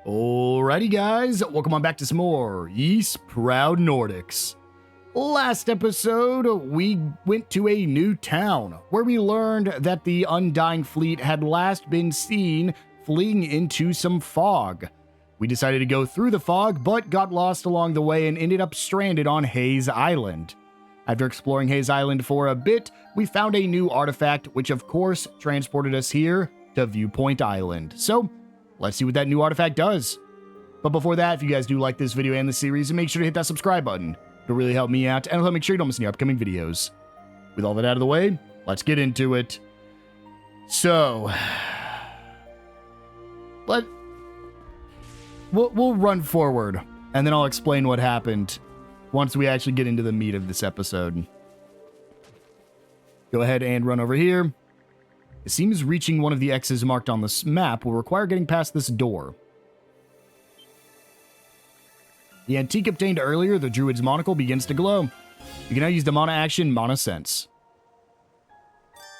Alrighty guys, welcome on back to some more East Proud Nordics. Last episode, we went to a new town where we learned that the Undying Fleet had last been seen fleeing into some fog. We decided to go through the fog, but got lost along the way and ended up stranded on Hayes Island. After exploring Hayes Island for a bit, we found a new artifact, which of course transported us here to Viewpoint Island. So, let's see what that new artifact does. But before that, if you guys do like this video and the series, make sure to hit that subscribe button. It'll really help me out, and it'll help make sure you don't miss any upcoming videos. With all that out of the way, let's get into it. So, we'll run forward, and then I'll explain what happened once we actually get into the meat of this episode. Go ahead and run over here. It seems reaching one of the X's marked on this map will require getting past this door. The antique obtained earlier, the Druid's monocle, begins to glow. You can now use the mana action, Mana Sense.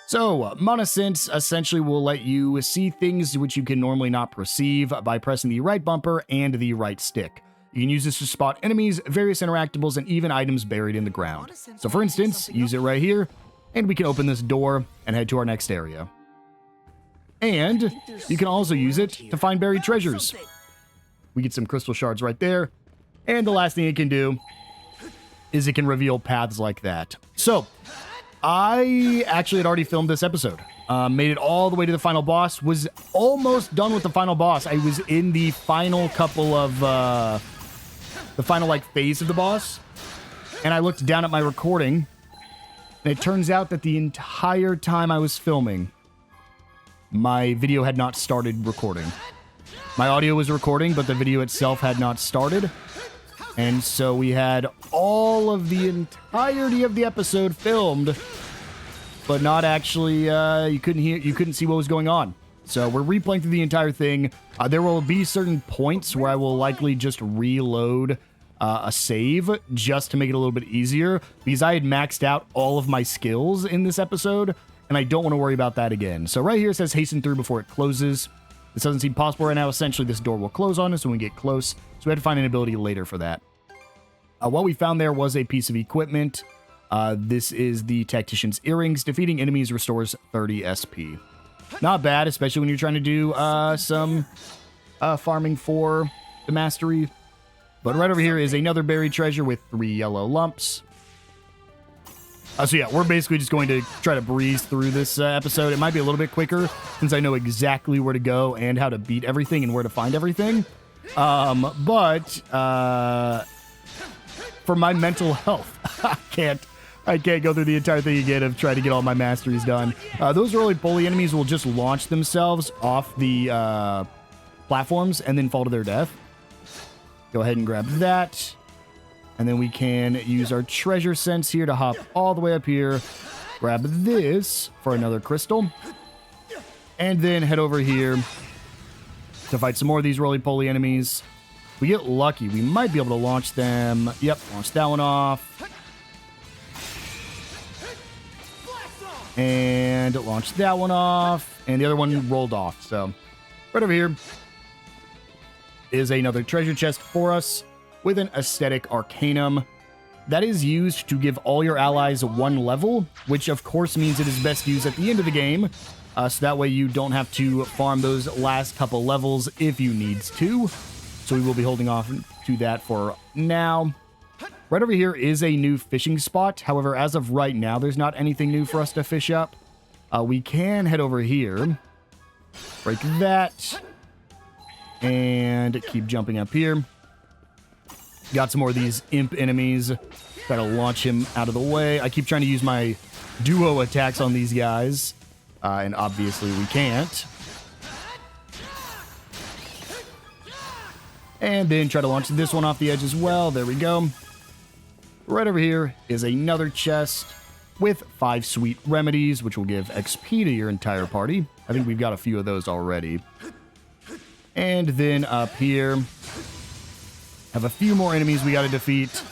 So, Mana Sense essentially will let you see things which you can normally not perceive by pressing the right bumper and the right stick. You can use this to spot enemies, various interactables, and even items buried in the ground. So for instance, use it right here, and we can open this door and head to our next area. And you can also use it to find buried treasures. We get some crystal shards right there. And the last thing it can do is it can reveal paths like that. So, I actually had already filmed this episode. Made it all the way to the final boss. Was almost done with the final boss. I was in the final couple of, the final phase of the boss. And I looked down at my recording. And it turns out that the entire time I was filming, my video had not started recording. My audio was recording, but the video itself had not started. And so we had all of the entirety of the episode filmed, but not actually, you couldn't see what was going on. So we're replaying through the entire thing. There will be certain points where I will likely just reload a save just to make it a little bit easier, because I had maxed out all of my skills in this episode, and I don't want to worry about that again. So right here it says hasten through before it closes. This doesn't seem possible right now. Essentially, this door will close on us when we get close, so we had to find an ability later for that. What we found there was a piece of equipment. This is the Tactician's Earrings. Defeating enemies restores 30 SP. Not bad, especially when you're trying to do some farming for the mastery. But right over here is another buried treasure with 3 yellow lumps. So yeah, we're basically just going to try to breeze through this episode. It might be a little bit quicker since I know exactly where to go and how to beat everything and where to find everything. But for my mental health, I can't go through the entire thing again of trying to get all my masteries done. Those roly-poly enemies will just launch themselves off the platforms and then fall to their death. Go ahead and grab that. And then we can use our treasure sense here to hop all the way up here. Grab this for another crystal. And then head over here to fight some more of these roly-poly enemies. We get lucky. We might be able to launch them. Yep, launch that one off. And launch that one off. And the other one rolled off. So right over here is another treasure chest for us with an aesthetic arcanum that is used to give all your allies 1 level, which of course means it is best used at the end of the game, so that way you don't have to farm those last couple levels if you need to. So we will be holding off to that for now. Right over here is a new fishing spot. However, as of right now, there's not anything new for us to fish up. We can head over here, break that, and keep jumping up here. Got some more of these imp enemies. Try to launch him out of the way. I keep trying to use my duo attacks on these guys, and obviously we can't. And then try to launch this one off the edge as well. There we go. Right over here is another chest with 5 sweet remedies, which will give XP to your entire party. I think we've got a few of those already. And then up here, have a few more enemies we got to defeat.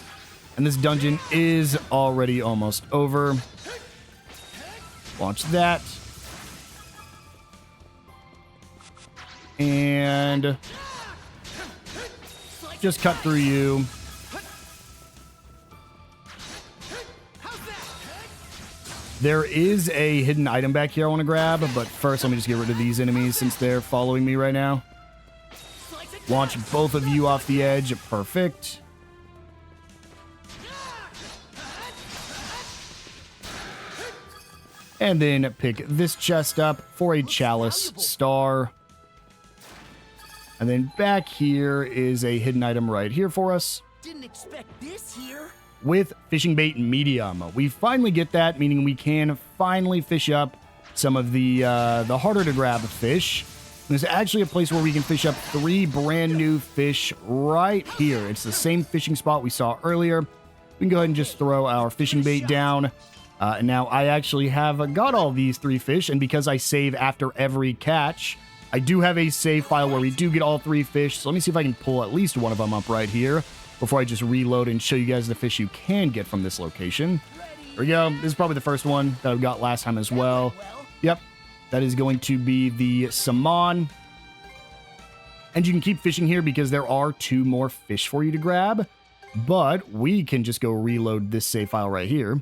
And this dungeon is already almost over. Launch that. And just cut through you. There is a hidden item back here I want to grab, but first let me just get rid of these enemies since they're following me right now. Launch both of you off the edge. Perfect. And then pick this chest up for a chalice star. And then back here is a hidden item right here for us. Didn't expect this here. With fishing bait medium. We finally get that, meaning we can finally fish up some of the harder to grab fish. There's actually a place where we can fish up 3 brand new fish right here. It's the same fishing spot we saw earlier. We can go ahead and just throw our fishing bait down. And now I actually have got all these 3 fish, and because I save after every catch, I do have a save file where we do get all 3 fish. So let me see if I can pull at least one of them up right here before I just reload and show you guys the fish you can get from this location. There we go. This is probably the first one that I got last time as well. Yep. That is going to be the salmon. And you can keep fishing here because there are 2 more fish for you to grab. But we can just go reload this save file right here.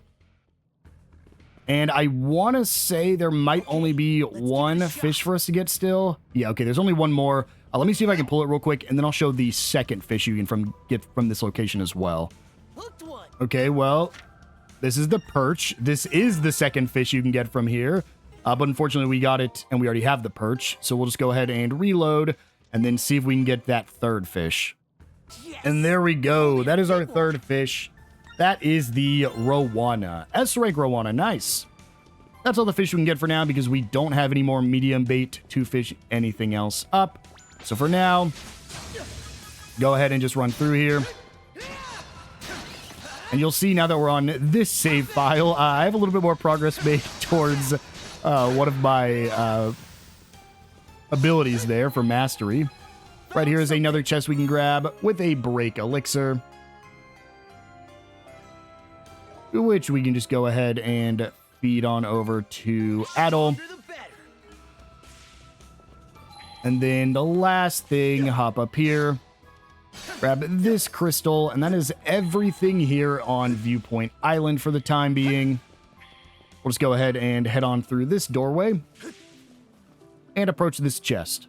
And I want to say there might only be 1 fish for us to get still. Yeah, okay, there's only 1 more. Let me see if I can pull it real quick, and then I'll show the second fish you can get from this location as well. Okay, well, this is the perch. This is the second fish you can get from here. But unfortunately, we got it, and we already have the perch. So we'll just go ahead and reload, and then see if we can get that third fish. And there we go. That is our third fish. That is the Rowana. S-rank Rowana. Nice. That's all the fish we can get for now because we don't have any more medium bait to fish anything else up. So for now, go ahead and just run through here. And you'll see now that we're on this save file, I have a little bit more progress made towards one of my abilities there for mastery. Right here is another chest we can grab with a break elixir, which we can just go ahead and feed on over to Adol. And then the last thing, hop up here, grab this crystal, and that is everything here on Viewpoint Island for the time being. We'll just go ahead and head on through this doorway and approach this chest.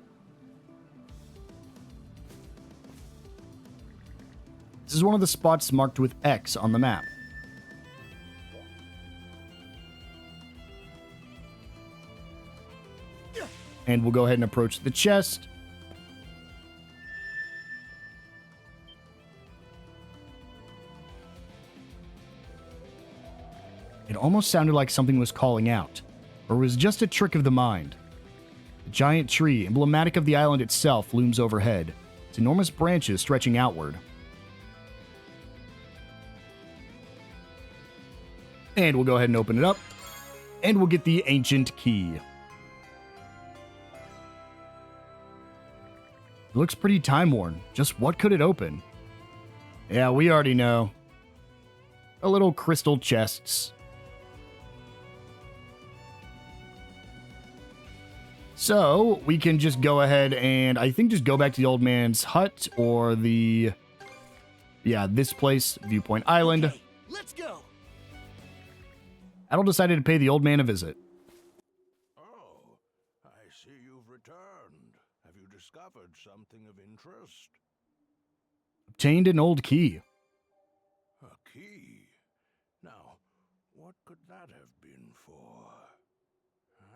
This is one of the spots marked with X on the map. And we'll go ahead and approach the chest. It almost sounded like something was calling out, or it was just a trick of the mind. A giant tree, emblematic of the island itself, looms overhead, its enormous branches stretching outward. And we'll go ahead and open it up, and we'll get the ancient key. It looks pretty time-worn. Just what could it open? Yeah, we already know. A little crystal chests. So, we can just go ahead and, I think, just go back to the old man's hut, or the... yeah, this place, Viewpoint Island. Okay, let's go. Adol decided to pay the old man a visit. Oh, I see you've returned. Have you discovered something of interest? Obtained an old key. A key? Now, what could that have been for?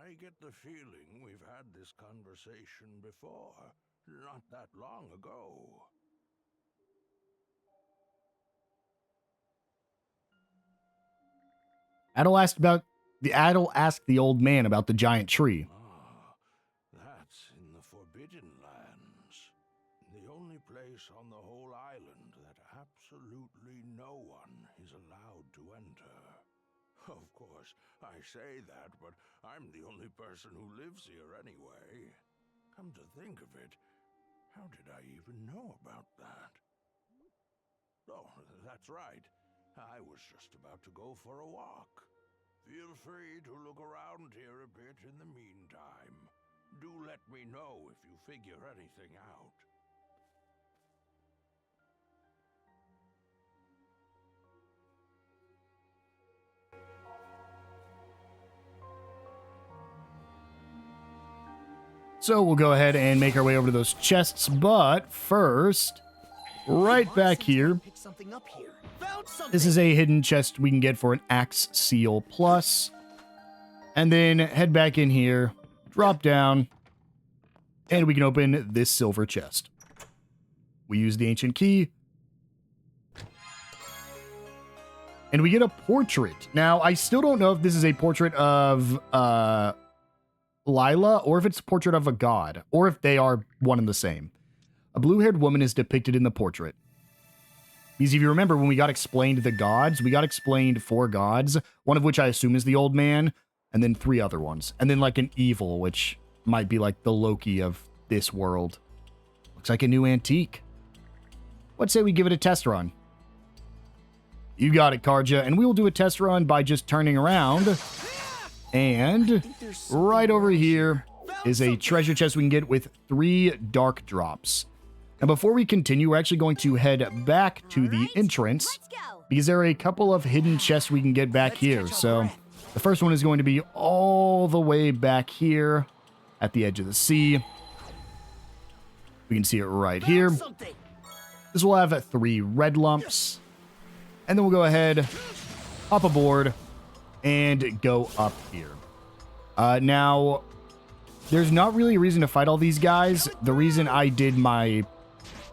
I get the feeling we've had this conversation before, not that long ago. Adol asked the old man about the giant tree. Ah, that's in the Forbidden Lands. The only place on the whole island that absolutely no one is allowed to enter. Of course, I say that, but I'm the only person who lives here anyway. Come to think of it, how did I even know about that? Oh, that's right. I was just about to go for a walk. Feel free to look around here a bit in the meantime. Do let me know if you figure anything out. So we'll go ahead and make our way over to those chests, but first, right back here, Pick something up here. Found something. this is a hidden chest we can get for an Axe Seal Plus. And then head back in here, drop down, and we can open this silver chest. We use the ancient key. And we get a portrait. Now, I still don't know if this is a portrait of Lila, or if it's a portrait of a god, or if they are one and the same. A blue-haired woman is depicted in the portrait. Because if you remember, when we got explained the gods, we got explained 4 gods, one of which I assume is the old man, and then 3 other ones. And then like an evil, which might be like the Loki of this world. Looks like a new antique. Let's say we give it a test run. You got it, Karja, and we will do a test run by just turning around. And right over here is a treasure chest we can get with 3 dark drops. Now, before we continue, we're actually going to head back to the entrance because there are a couple of hidden chests we can get back here. So the first one is going to be all the way back here at the edge of the sea. We can see it right here. This will have 3 red lumps. And then we'll go ahead, hop aboard, and go up here. Now, there's not really a reason to fight all these guys. The reason I did my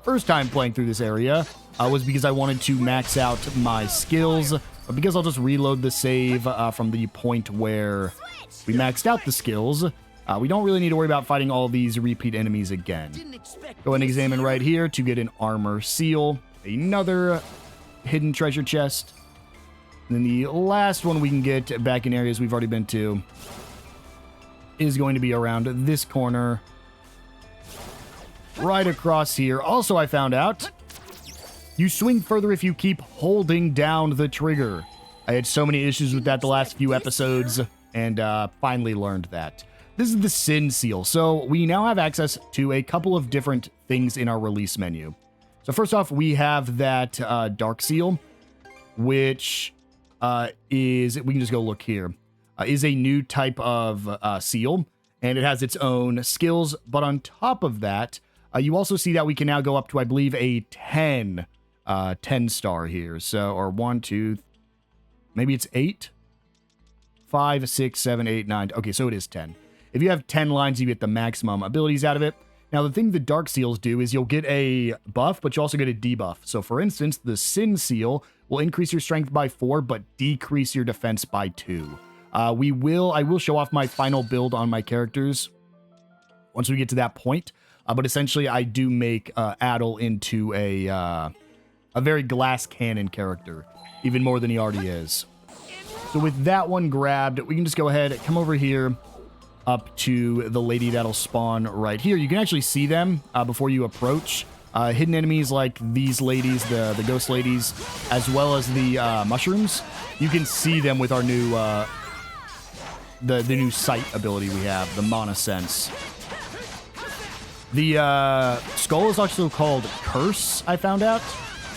first time playing through this area was because I wanted to max out my skills. But because I'll just reload the save from the point where we maxed out the skills, we don't really need to worry about fighting all these repeat enemies again. Go and examine right here to get an armor seal, another hidden treasure chest. And then the last one we can get back in areas we've already been to is going to be around this corner. Right across here. Also, I found out you swing further if you keep holding down the trigger. I had so many issues with that the last few episodes and finally learned that. This is the Sin Seal. So we now have access to a couple of different things in our release menu. So first off, we have that Dark Seal, which is, we can just go look here, is a new type of seal, and it has its own skills. But on top of that, you also see that we can now go up to, I believe, a 10 star here. So, or 1, 2, maybe it's 8, 5, 6, 7, 8, 9. Okay, so it is 10. If you have 10 lines, you get the maximum abilities out of it. Now, the thing the Dark Seals do is you'll get a buff, but you also get a debuff. So, for instance, the Sin Seal will increase your strength by 4, but decrease your defense by 2. I will show off my final build on my characters once we get to that point. But essentially, I do make Adol into a very glass cannon character, even more than he already is. So with that one grabbed, we can just go ahead, come over here, up to the lady that'll spawn right here. You can actually see them before you approach. Hidden enemies like these ladies, the ghost ladies, as well as the mushrooms. You can see them with our new the new sight ability we have, the Mana Sense. The skull is also called Curse, I found out.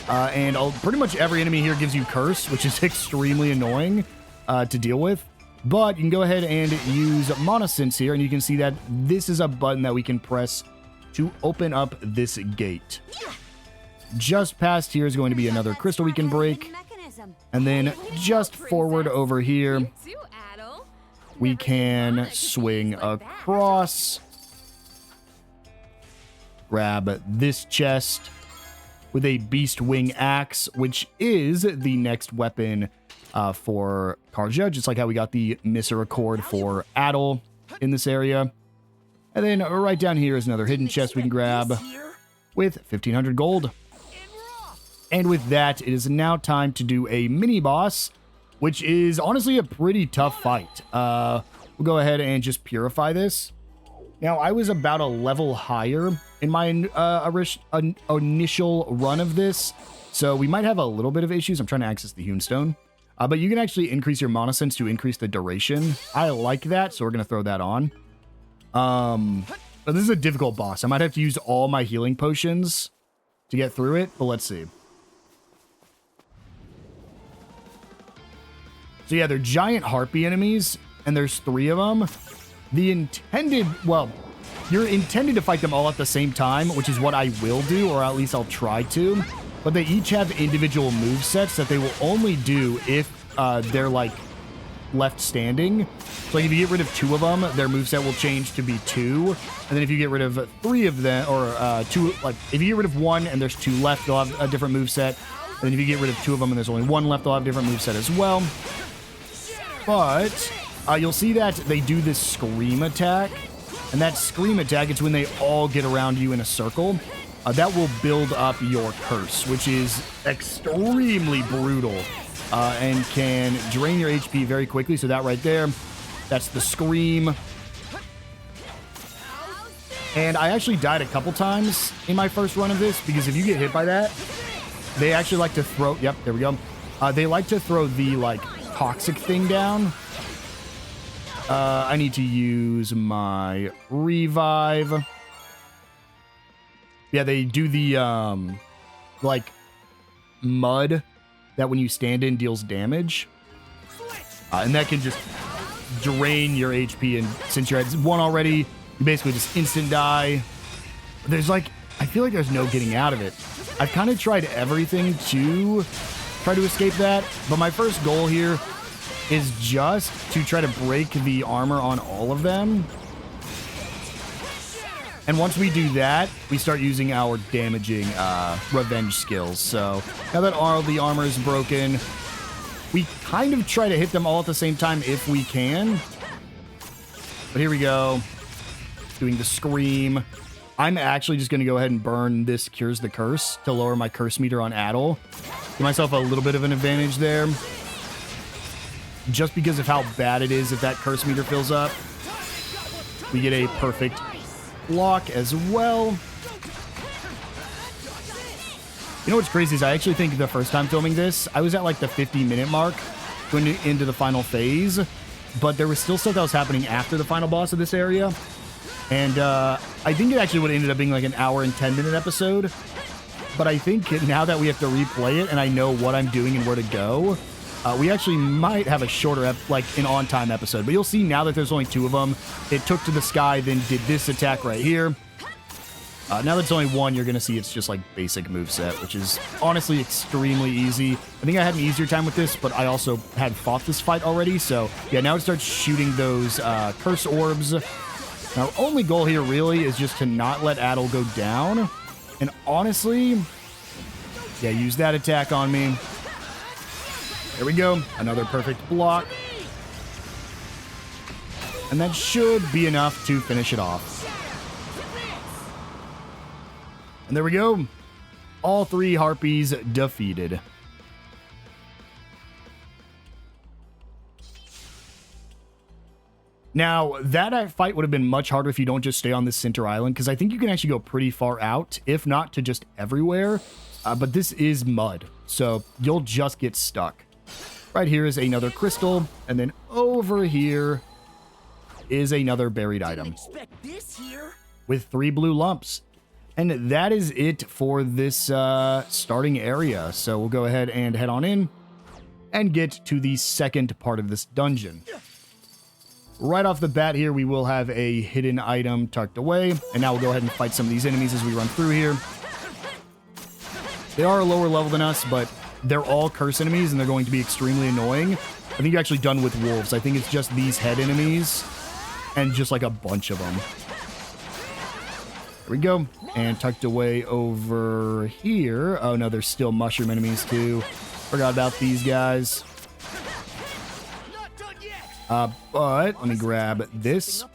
And pretty much every enemy here gives you Curse, which is extremely annoying to deal with. But you can go ahead and use Mana Sense here, and you can see that this is a button that we can press to open up this gate. Just past here is going to be another crystal we can break. And then just forward over here, we can swing across, grab this chest with a Beast Wing Axe, which is the next weapon for Karja, just like how we got the Misericord for Adol in this area. And then right down here is another hidden chest we can grab with 1,500 gold. And with that, it is now time to do a mini-boss, which is honestly a pretty tough fight. We'll go ahead and just purify this. Now, I was about a level higher in my initial run of this, so we might have a little bit of issues. I'm trying to access the Hewnstone. But you can actually increase your Mana Sense to increase the duration. I like that, so we're going to throw that on. But this is a difficult boss. I might have to use all my healing potions to get through it, but let's see. So yeah, they're giant harpy enemies, and there's 3 of them. The intended, well, You're intended to fight them all at the same time, which is what I will do, or at least I'll try to. But they each have individual movesets that they will only do if they're like left standing. So like if you get rid of 2 of them, their moveset will change to be 2. And then if you get rid of 3 of them, or 2, like if you get rid of 1 and there's 2 left, they'll have a different moveset. And then if you get rid of 2 of them and there's only 1 left, they'll have a different moveset as well. But you'll see that they do this scream attack. And that scream attack, it's when they all get around you in a circle. That will build up your curse, which is extremely brutal and can drain your HP very quickly. So that right there, that's the scream. And I actually died a couple times in my first run of this, because if you get hit by that, they actually like to throw... Yep, there we go. They like to throw the, like, toxic thing down. I need to use my revive. Yeah, they do the, like, mud that when you stand in deals damage. And that can just drain your HP. And since you're at 1 already, you basically just instant die. There's, like, I feel like there's no getting out of it. I've kind of tried everything to try to escape that. But my first goal here is just to try to break the armor on all of them. And once we do that, we start using our damaging revenge skills. So now that all the armor is broken, we kind of try to hit them all at the same time if we can. But here we go. Doing the scream. I'm actually just going to go ahead and burn this Cures the Curse to lower my curse meter on Adol. Give myself a little bit of an advantage there. Just because of how bad it is if that curse meter fills up. We get a perfect block as well. You know what's crazy is I actually think the first time filming this, I was at like the 50-minute mark going into the final phase, but there was still stuff that was happening after the final boss of this area. And I think it actually would have ended up being like an hour and 10-minute episode. But I think now that we have to replay it and I know what I'm doing and where to go, we actually might have a shorter, like an on-time episode. But you'll see now that there's only 2 of them. It took to the sky, then did this attack right here. Now that it's only 1, you're going to see it's just like basic moveset, which is honestly extremely easy. I think I had an easier time with this, but I also had fought this fight already. So yeah, now it starts shooting those curse orbs. Our only goal here really is just to not let Adol go down. And honestly, yeah, use that attack on me. There we go. Another perfect block. And that should be enough to finish it off. And there we go. All 3 Harpies defeated. Now, that fight would have been much harder if you don't just stay on this center island, because I think you can actually go pretty far out, if not to just everywhere. But this is mud, so you'll just get stuck. Right here is another crystal, and then over here is another buried item Expect this here. with 3 blue lumps. And that is it for this starting area. So we'll go ahead and head on in and get to the second part of this dungeon. Right off the bat here, we will have a hidden item tucked away. And now we'll go ahead and fight some of these enemies as we run through here. They are a lower level than us, but they're all curse enemies, and they're going to be extremely annoying. I think you're actually done with wolves. I think it's just these head enemies and just like a bunch of them. There we go. And tucked away over here. Oh, no, there's still mushroom enemies, too. Forgot about these guys. But let me grab this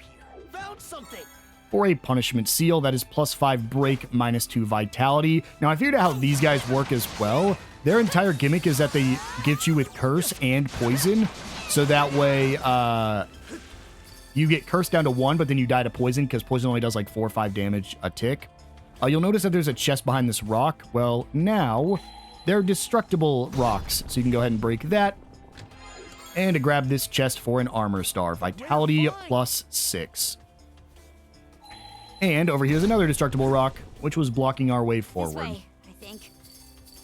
for a punishment seal. That is +5 break, -2 vitality. Now, I figured out how these guys work as well. Their entire gimmick is that they get you with curse and poison. So that way, you get curse down to 1, but then you die to poison, because poison only does like 4 or 5 damage a tick. You'll notice that there's a chest behind this rock. Well, now they're destructible rocks. So you can go ahead and break that. And to grab this chest for an armor star. Vitality +6. And over here's another destructible rock, which was blocking our way forward. This way, I think.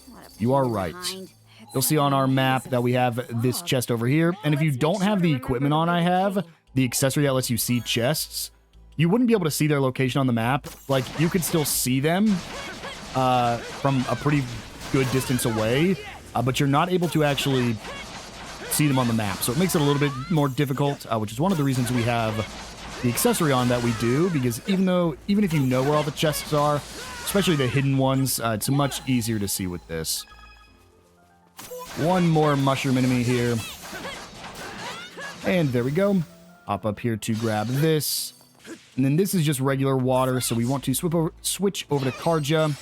What a You are pain in the right. hind. You'll see on our map that we have this chest over here. And if you don't have the equipment on I have, the accessory that lets you see chests, you wouldn't be able to see their location on the map. Like, you could still see them from a pretty good distance away, but you're not able to actually see them on the map. So it makes it a little bit more difficult, which is one of the reasons we have the accessory on that we do, because even if you know where all the chests are, especially the hidden ones, it's much easier to see with this. One more mushroom enemy here. And there we go. Hop up here to grab this. And then this is just regular water, so we want to switch over to Karja.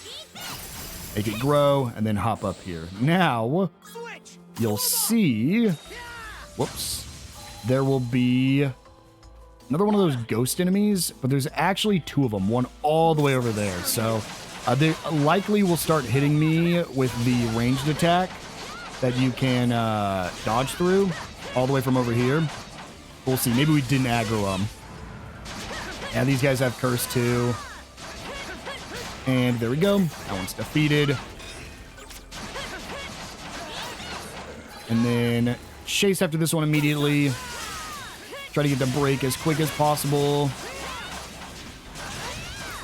Make it grow, and then hop up here. Now, you'll see... Whoops. There will be another one of those ghost enemies, but there's actually 2 of them. One all the way over there. So they likely will start hitting me with the ranged attack that you can dodge through all the way from over here. We'll see. Maybe we didn't aggro them. Yeah, these guys have curse too. And there we go. That one's defeated. And then chase after this one immediately. Try to get the break as quick as possible.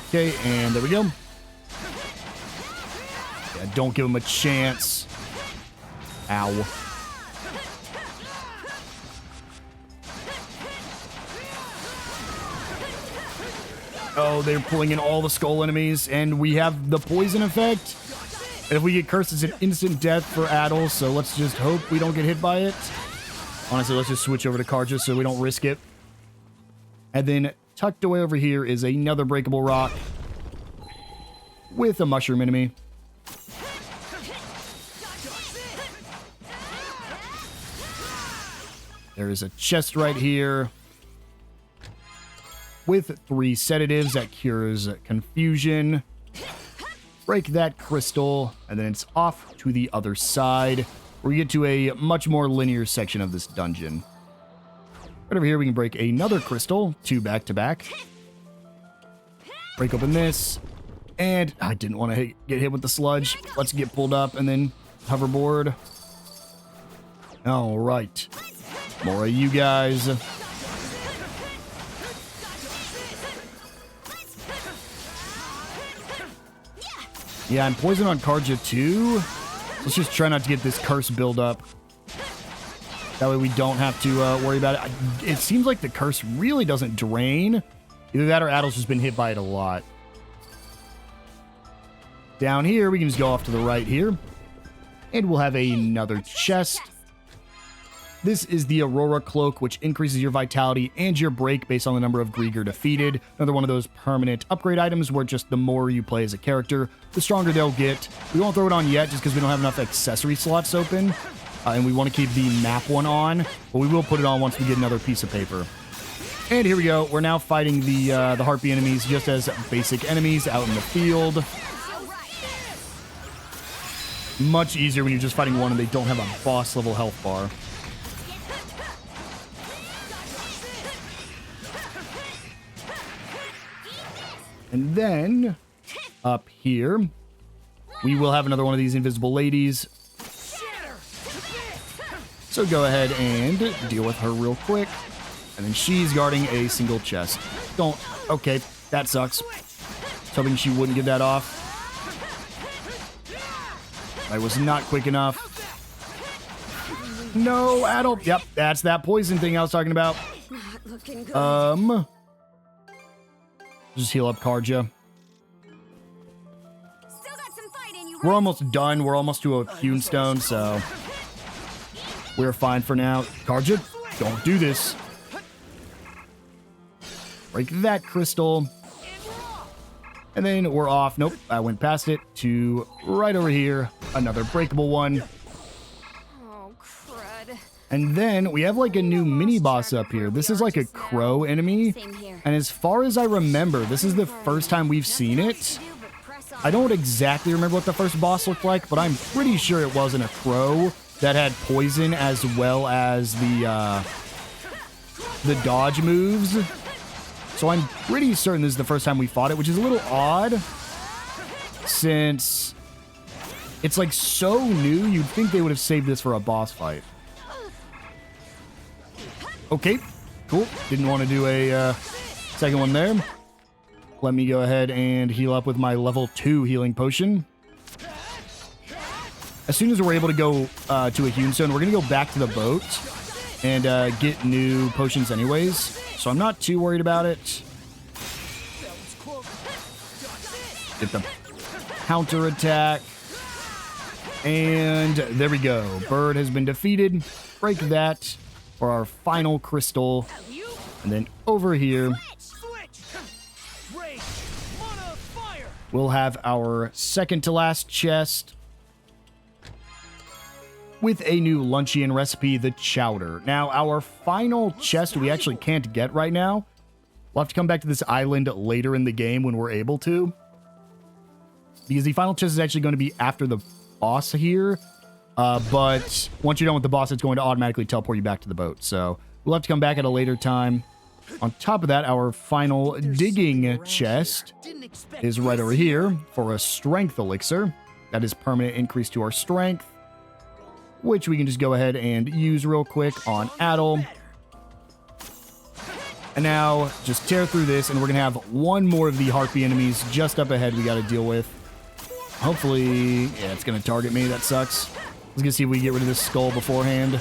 Okay, and there we go. Yeah, don't give him a chance. Ow. Oh, they're pulling in all the skull enemies, and we have the poison effect. And if we get cursed, it's an instant death for Adol, so let's just hope we don't get hit by it. Honestly, let's just switch over to Karja so we don't risk it. And then tucked away over here is another breakable rock with a mushroom enemy. There is a chest right here with 3 sedatives that cures confusion. Break that crystal, and then it's off to the other side, where we get to a much more linear section of this dungeon. Right over here, we can break another crystal, 2 back-to-back. Break open this, and I didn't want to get hit with the sludge. Let's get pulled up, and then hoverboard. All right. More of you guys. Yeah, I'm poisoned on Karja too. Let's just try not to get this curse build up. That way we don't have to worry about it. It seems like the curse really doesn't drain. Either that or Adol's just been hit by it a lot. Down here, we can just go off to the right here. And we'll have another chest. This is the Aurora Cloak, which increases your vitality and your break based on the number of Grieger defeated. Another one of those permanent upgrade items where just the more you play as a character, the stronger they'll get. We won't throw it on yet just because we don't have enough accessory slots open. And we want to keep the map one on, but we will put it on once we get another piece of paper. And here we go. We're now fighting the Harpy enemies just as basic enemies out in the field. Much easier when you're just fighting one and they don't have a boss level health bar. And then, up here, we will have another one of these invisible ladies. So go ahead and deal with her real quick. And then she's guarding a single chest. Don't. Okay, that sucks. Hoping she wouldn't get that off. I was not quick enough. No, Adol. Yep, that's that poison thing I was talking about. Not looking good. Just heal up Karja. Still got some fight in you, We're almost done. We're almost to a hewn stone, so we're fine for now. Karja, don't do this. Break that crystal. And then we're off. Nope, I went past it to right over here. Another breakable one. Oh, crud. And then we have like a new mini boss up here. This is like a crow enemy. Same here. And as far as I remember, this is the first time we've seen it. I don't exactly remember what the first boss looked like, but I'm pretty sure it wasn't a crow that had poison as well as the dodge moves. So I'm pretty certain this is the first time we fought it, which is a little odd since it's like so new. You'd think they would have saved this for a boss fight. Okay, cool. Didn't want to do a Second one there. Let me go ahead and heal up with my level 2 healing potion. As soon as we're able to go to a hewn stone, we're going to go back to the boat and get new potions anyways. So I'm not too worried about it. Get the counter attack. And there we go. Bird has been defeated. Break that for our final crystal. And then over here, we'll have our second to last chest with a new Luncheon recipe, the chowder. Now, our final chest we actually can't get right now. We'll have to come back to this island later in the game when we're able to, because the final chest is actually going to be after the boss here. But once you're done with the boss, it's going to automatically teleport you back to the boat. So we'll have to come back at a later time. On top of that, our final digging chest is right over here for a strength elixir. That is permanent increase to our strength, which we can just go ahead and use real quick on Adol. And now just tear through this, and we're going to have one more of the harpy enemies just up ahead we got to deal with. Hopefully, yeah, it's going to target me. That sucks. Let's go see if we get rid of this skull beforehand.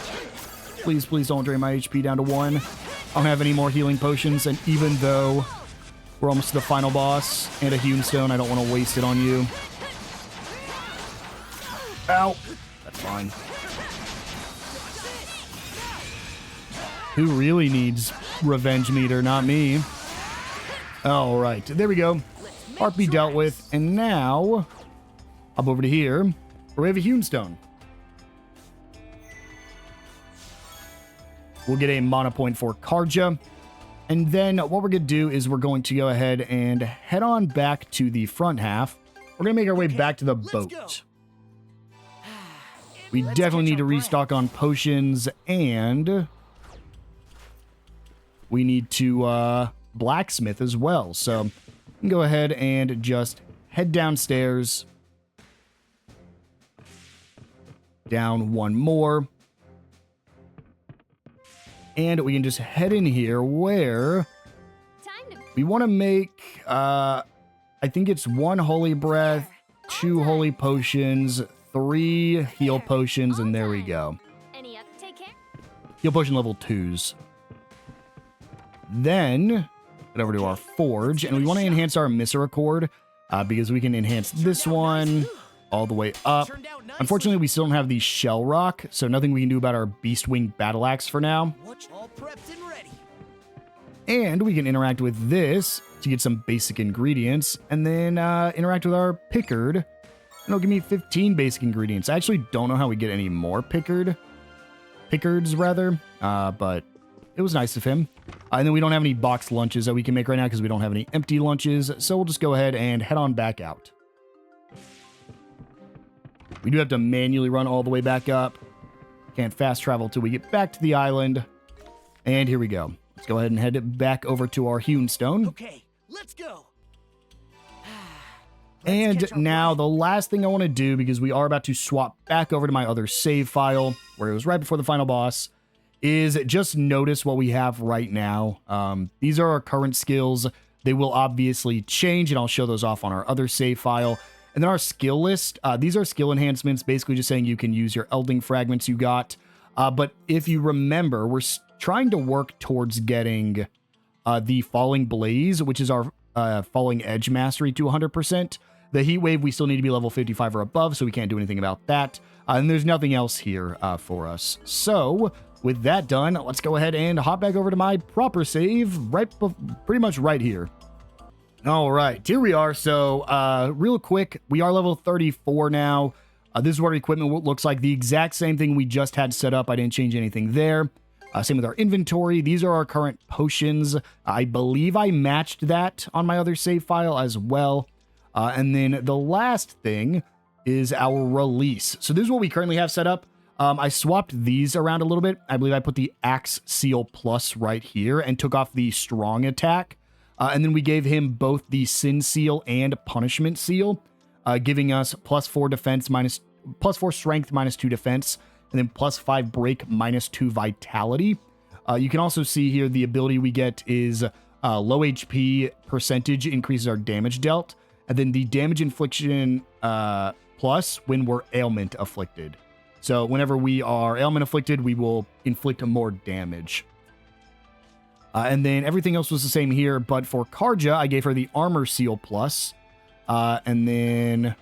Please, please don't drain my HP down to 1. I don't have any more healing potions, and even though we're almost to the final boss and a hewn stone, I don't want to waste it on you. Ow. That's fine. Who really needs revenge meter? Not me. All right, there we go. Harpy dealt with, and now hop over to here where we have a hewn stone. We'll get a mana point for Karja. And then what we're going to do is we're going to go ahead and head on back to the front half. We're going to make our way back to the boat. We definitely need to restock on potions, and we need to blacksmith as well. So we can go ahead and just head downstairs. Down one more. And we can just head in here where we want to make, I think it's 1 holy breath, 2 holy potions, 3 heal potions, and there we go. Heal potion level 2s. Then, head over to our forge, and we want to enhance our misericord, because we can enhance this one all the way up. Unfortunately, we still don't have the shell rock, so nothing we can do about our Beastwing battle axe for now. And we can interact with this to get some basic ingredients, and then interact with our pickard, and it'll give me 15 basic ingredients. I actually don't know how we get any more pickards rather, but it was nice of him. And then we don't have any boxed lunches that we can make right now because we don't have any empty lunches, so we'll just go ahead and head on back out. We do have to manually run all the way back up. Can't fast travel till we get back to the island. And here we go. Let's go ahead and head back over to our hewn stone. Okay, let's go. And now the last thing I want to do, because we are about to swap back over to my other save file, where it was right before the final boss, is just notice what we have right now. These are our current skills. They will obviously change, and I'll show those off on our other save file. And then our skill list, these are skill enhancements, basically just saying you can use your Elding fragments you got. But if you remember, we're trying to work towards getting the Falling Blaze, which is our Falling Edge Mastery to 100%. The Heat Wave, we still need to be level 55 or above, so we can't do anything about that. And there's nothing else here for us. So with that done, let's go ahead and hop back over to my proper save, pretty much right here. All right, here we are. So real quick, we are level 34 now. This is what our equipment looks like. The exact same thing we just had set up. I didn't change anything there. Same with our inventory. These are our current potions. I believe I matched that on my other save file as well. And then the last thing is our release. So this is what we currently have set up. I swapped these around a little bit. I believe I put the Axe Seal Plus right here and took off the Strong Attack. And then we gave him both the Sin Seal and Punishment Seal, giving us +4 defense, +4 strength, -2 defense, and then +5 break, -2 vitality. You can also see here the ability we get is low HP percentage increases our damage dealt, and then the damage infliction plus when we're ailment afflicted. So whenever we are ailment afflicted, we will inflict more damage. And then everything else was the same here, but for Karja, I gave her the armor seal plus, and then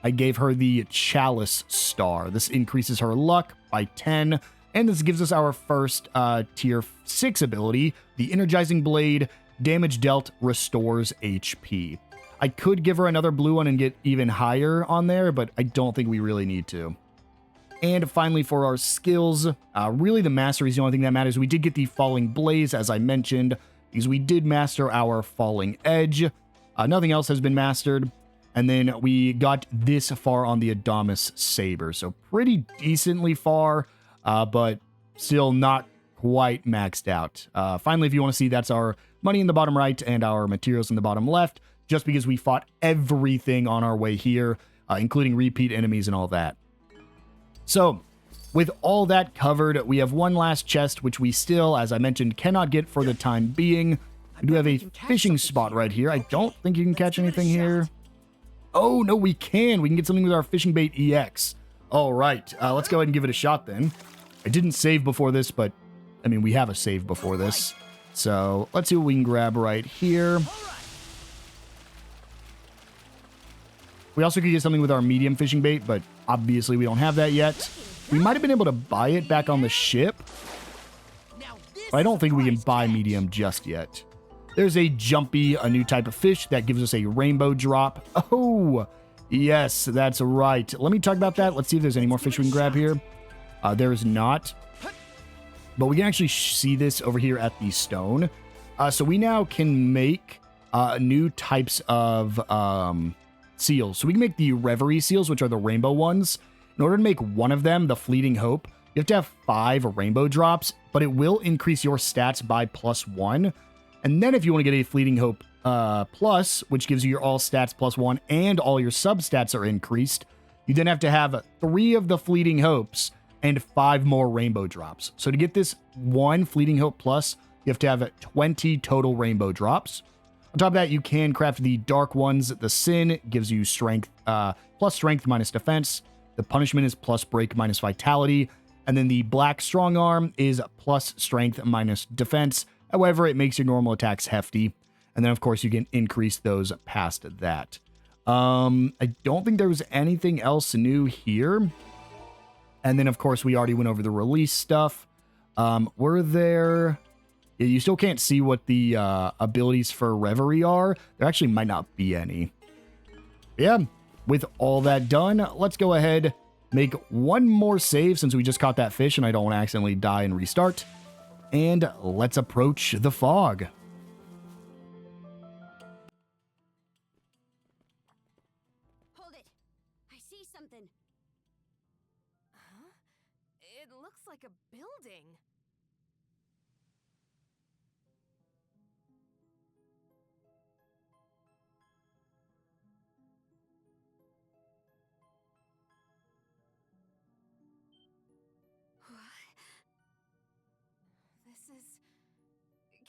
I gave her the chalice star. This increases her luck by 10, and this gives us our first tier 6 ability, the energizing blade. Damage dealt restores HP. I could give her another blue one and get even higher on there, but I don't think we really need to. And finally, for our skills, really the mastery is the only thing that matters. We did get the falling blaze, as I mentioned, because we did master our falling edge. Nothing else has been mastered. And then we got this far on the Adamas saber, so pretty decently far, but still not quite maxed out. Finally, if you want to see, that's our money in the bottom right and our materials in the bottom left, just because we fought everything on our way here, including repeat enemies and all that. So, with all that covered, we have one last chest, which we still, as I mentioned, cannot get for the time being. We do have a fishing spot right here. I don't think you can catch anything here. Oh, no, we can. We can get something with our fishing bait EX. All right, let's go ahead and give it a shot then. I didn't save before this, but, I mean, we have a save before this. So, let's see what we can grab right here. We also could get something with our medium fishing bait, but obviously we don't have that yet. We might have been able to buy it back on the ship, but I don't think we can buy medium just yet. There's a jumpy, a new type of fish that gives us a rainbow drop. Oh, yes, that's right. Let me talk about that. Let's see if there's any more fish we can grab here. There is not, but we can actually see this over here at the stone. So we now can make new types of seals. So we can make the Reverie seals, which are the rainbow ones. In order to make one of them, the Fleeting Hope, you have to have 5 rainbow drops, but it will increase your stats by +1. And then if you want to get a Fleeting Hope plus, which gives you your all stats +1 and all your sub stats are increased, you then have to have 3 of the Fleeting Hopes and 5 more rainbow drops. So to get this 1 Fleeting Hope plus, you have to have 20 total rainbow drops. On top of that, you can craft the dark ones. The Sin gives you strength, plus strength minus defense. The punishment is plus break minus vitality. And then the black strong arm is plus strength minus defense. However, it makes your normal attacks hefty. And then, of course, you can increase those past that. I don't think there was anything else new here. And then, of course, we already went over the release stuff. Were there... Yeah, you still can't see what the abilities for Reverie are. There actually might not be any. Yeah, with all that done, let's go ahead, make one more save since we just caught that fish and I don't want to accidentally die and restart. And let's approach the fog. Hold it. I see something. Huh? It looks like a building.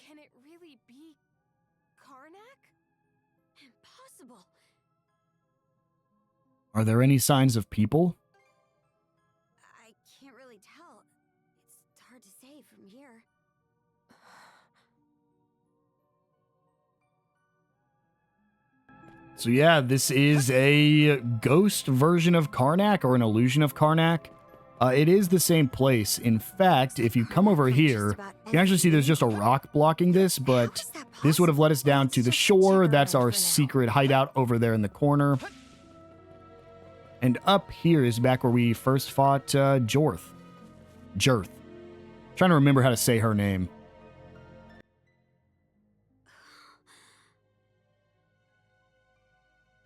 Can it really be Karnak? Impossible. Are there any signs of people? I can't really tell. It's hard to say from here. So yeah, this is a ghost version of Karnak or an illusion of Karnak. It is the same place. In fact, if you come over here, you can actually see there's just a rock blocking this, but this would have led us down to the shore. That's our secret hideout over there in the corner. And up here is back where we first fought Jorth. Trying to remember how to say her name.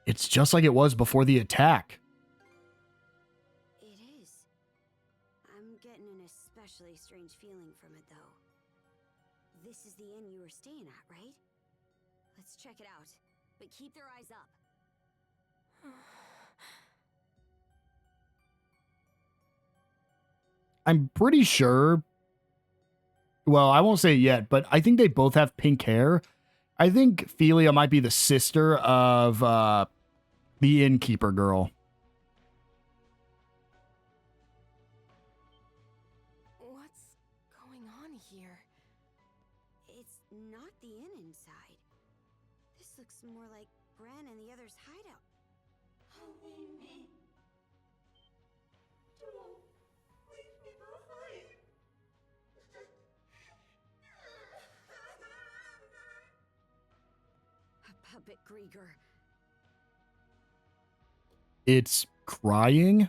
It's just like it was before the attack. It is. I'm getting an especially strange feeling from it, though. This is the inn you were staying at, right? Let's check it out, but keep their eyes up. I'm pretty sure well, I won't say it yet, but I think they both have pink hair. I think Philia might be the sister of the innkeeper girl. What's going on here? It's not the inn inside. This looks more like Bran and the others' hideout. Only me. Don't leave me behind. A puppet Grieger. It's crying.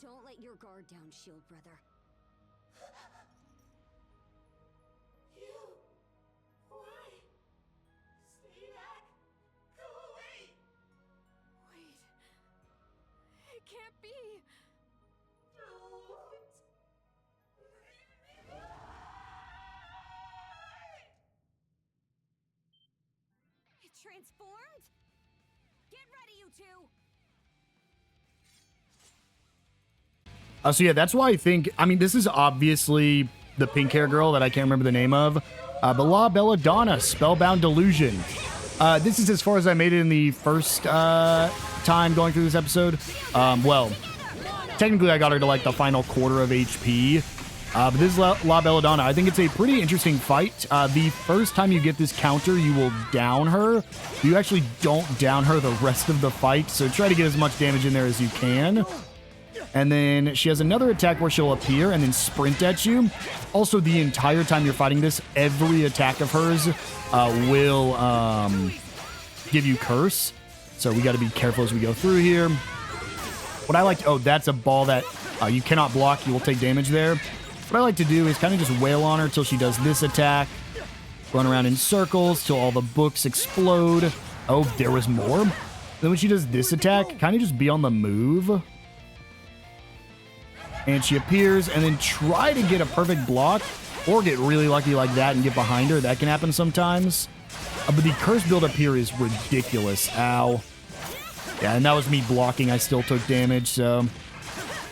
Don't let your guard down, shield brother. You. Why? Stay back. Go away. Wait. It can't be. Don't. Leave me behind. It transformed? Get ready, you two! So yeah, that's why I think, I mean, this is obviously the pink hair girl that I can't remember the name of. But La Belladonna, Spellbound Delusion. This is as far as I made it in the first time going through this episode. Well, technically I got her to like the final quarter of HP. But this is La Belladonna. I think it's a pretty interesting fight. The first time you get this counter, you will down her. You actually don't down her the rest of the fight, so try to get as much damage in there as you can. And then she has another attack where she'll appear and then sprint at you. Also, the entire time you're fighting this, every attack of hers will give you curse. So we got to be careful as we go through here. What I like to, oh, that's a ball that you cannot block. You will take damage there. What I like to do is kind of just wail on her till she does this attack. Run around in circles till all the books explode. Oh, there was more. Then when she does this attack, kind of just be on the move. And she appears, and then try to get a perfect block, or get really lucky like that and get behind her. That can happen sometimes. But the curse build up here is ridiculous. Ow. Yeah, and that was me blocking. I still took damage, so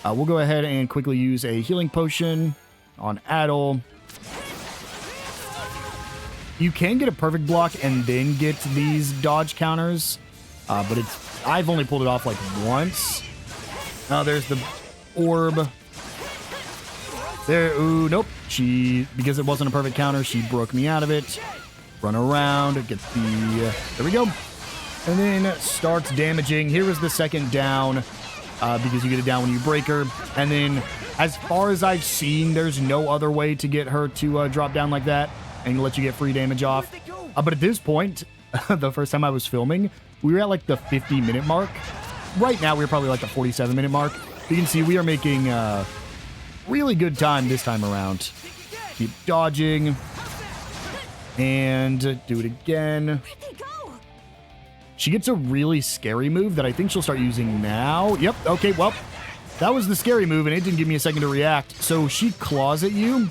we'll go ahead and quickly use a healing potion on Adol. You can get a perfect block and then get these dodge counters, but I've only pulled it off like once. There's the orb. There, ooh, nope. Because it wasn't a perfect counter, she broke me out of it. Run around, get the, there we go. And then starts damaging. Here is the second down, because you get it down when you break her. And then, as far as I've seen, there's no other way to get her to drop down like that and let you get free damage off. But at this point, the first time I was filming, we were at like the 50-minute mark. Right now, we're probably like the 47-minute mark. You can see we are making really good time this time around. Keep dodging. And do it again. She gets a really scary move that I think she'll start using now. Yep, okay, well, that was the scary move, and it didn't give me a second to react. So she claws at you,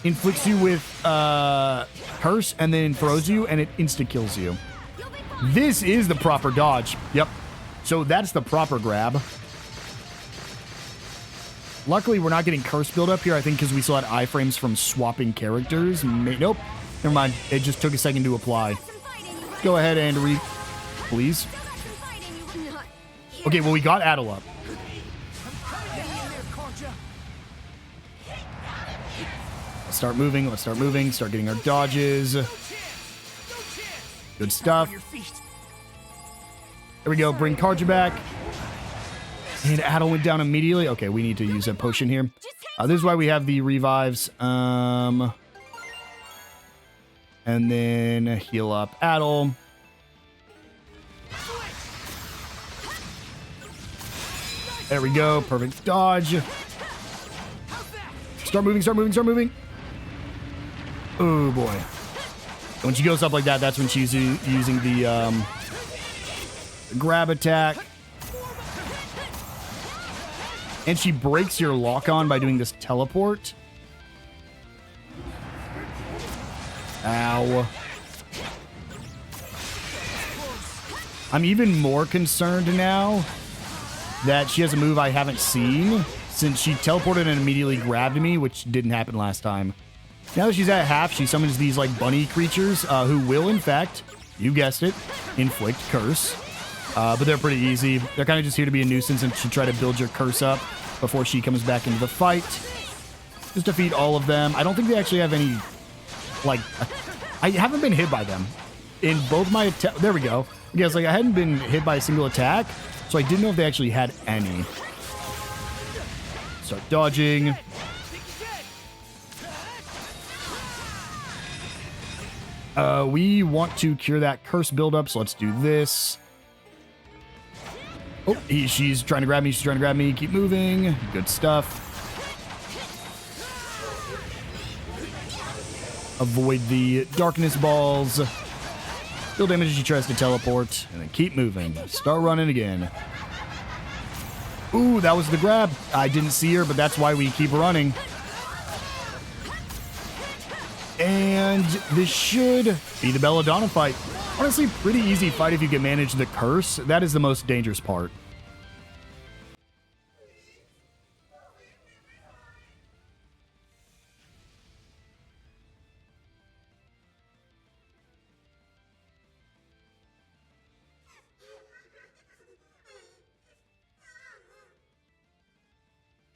inflicts you with curse, and then throws you, and it insta-kills you. This is the proper dodge. Yep. So that's the proper grab. Luckily, we're not getting curse build up here, I think, because we still had iframes from swapping characters. Nope. Never mind. It just took a second to apply. Go ahead and please. Okay, well, we got Adol up. Let's start moving. Let's start moving. Start getting our dodges. Good stuff. There we go. Bring Karja back. And Adol went down immediately. Okay, we need to use a potion here. This is why we have the revives. And then heal up Adol. There we go. Perfect dodge. Start moving, start moving, start moving. Oh, boy. When she goes up like that, that's when she's using the grab attack. And she breaks your lock-on by doing this teleport. Ow. I'm even more concerned now that she has a move I haven't seen. since she teleported and immediately grabbed me, which didn't happen last time. Now that she's at half, she summons these like bunny creatures who will, in fact, you guessed it, inflict curse. But they're pretty easy. They're kind of just here to be a nuisance and to try to build your curse up before she comes back into the fight. Just defeat all of them. I don't think they actually have any, like, I haven't been hit by them in both my attack. There we go. Yeah, it's like I hadn't been hit by a single attack, so I didn't know if they actually had any. Start dodging. We want to cure that curse buildup, so let's do this. Oh, she's trying to grab me. She's trying to grab me. Keep moving. Good stuff. Avoid the darkness balls. Deal damage as she tries to teleport. And then keep moving. Start running again. Ooh, that was the grab. I didn't see her, but that's why we keep running. And this should be the Belladonna fight. Honestly, pretty easy fight if you can manage the curse. That is the most dangerous part.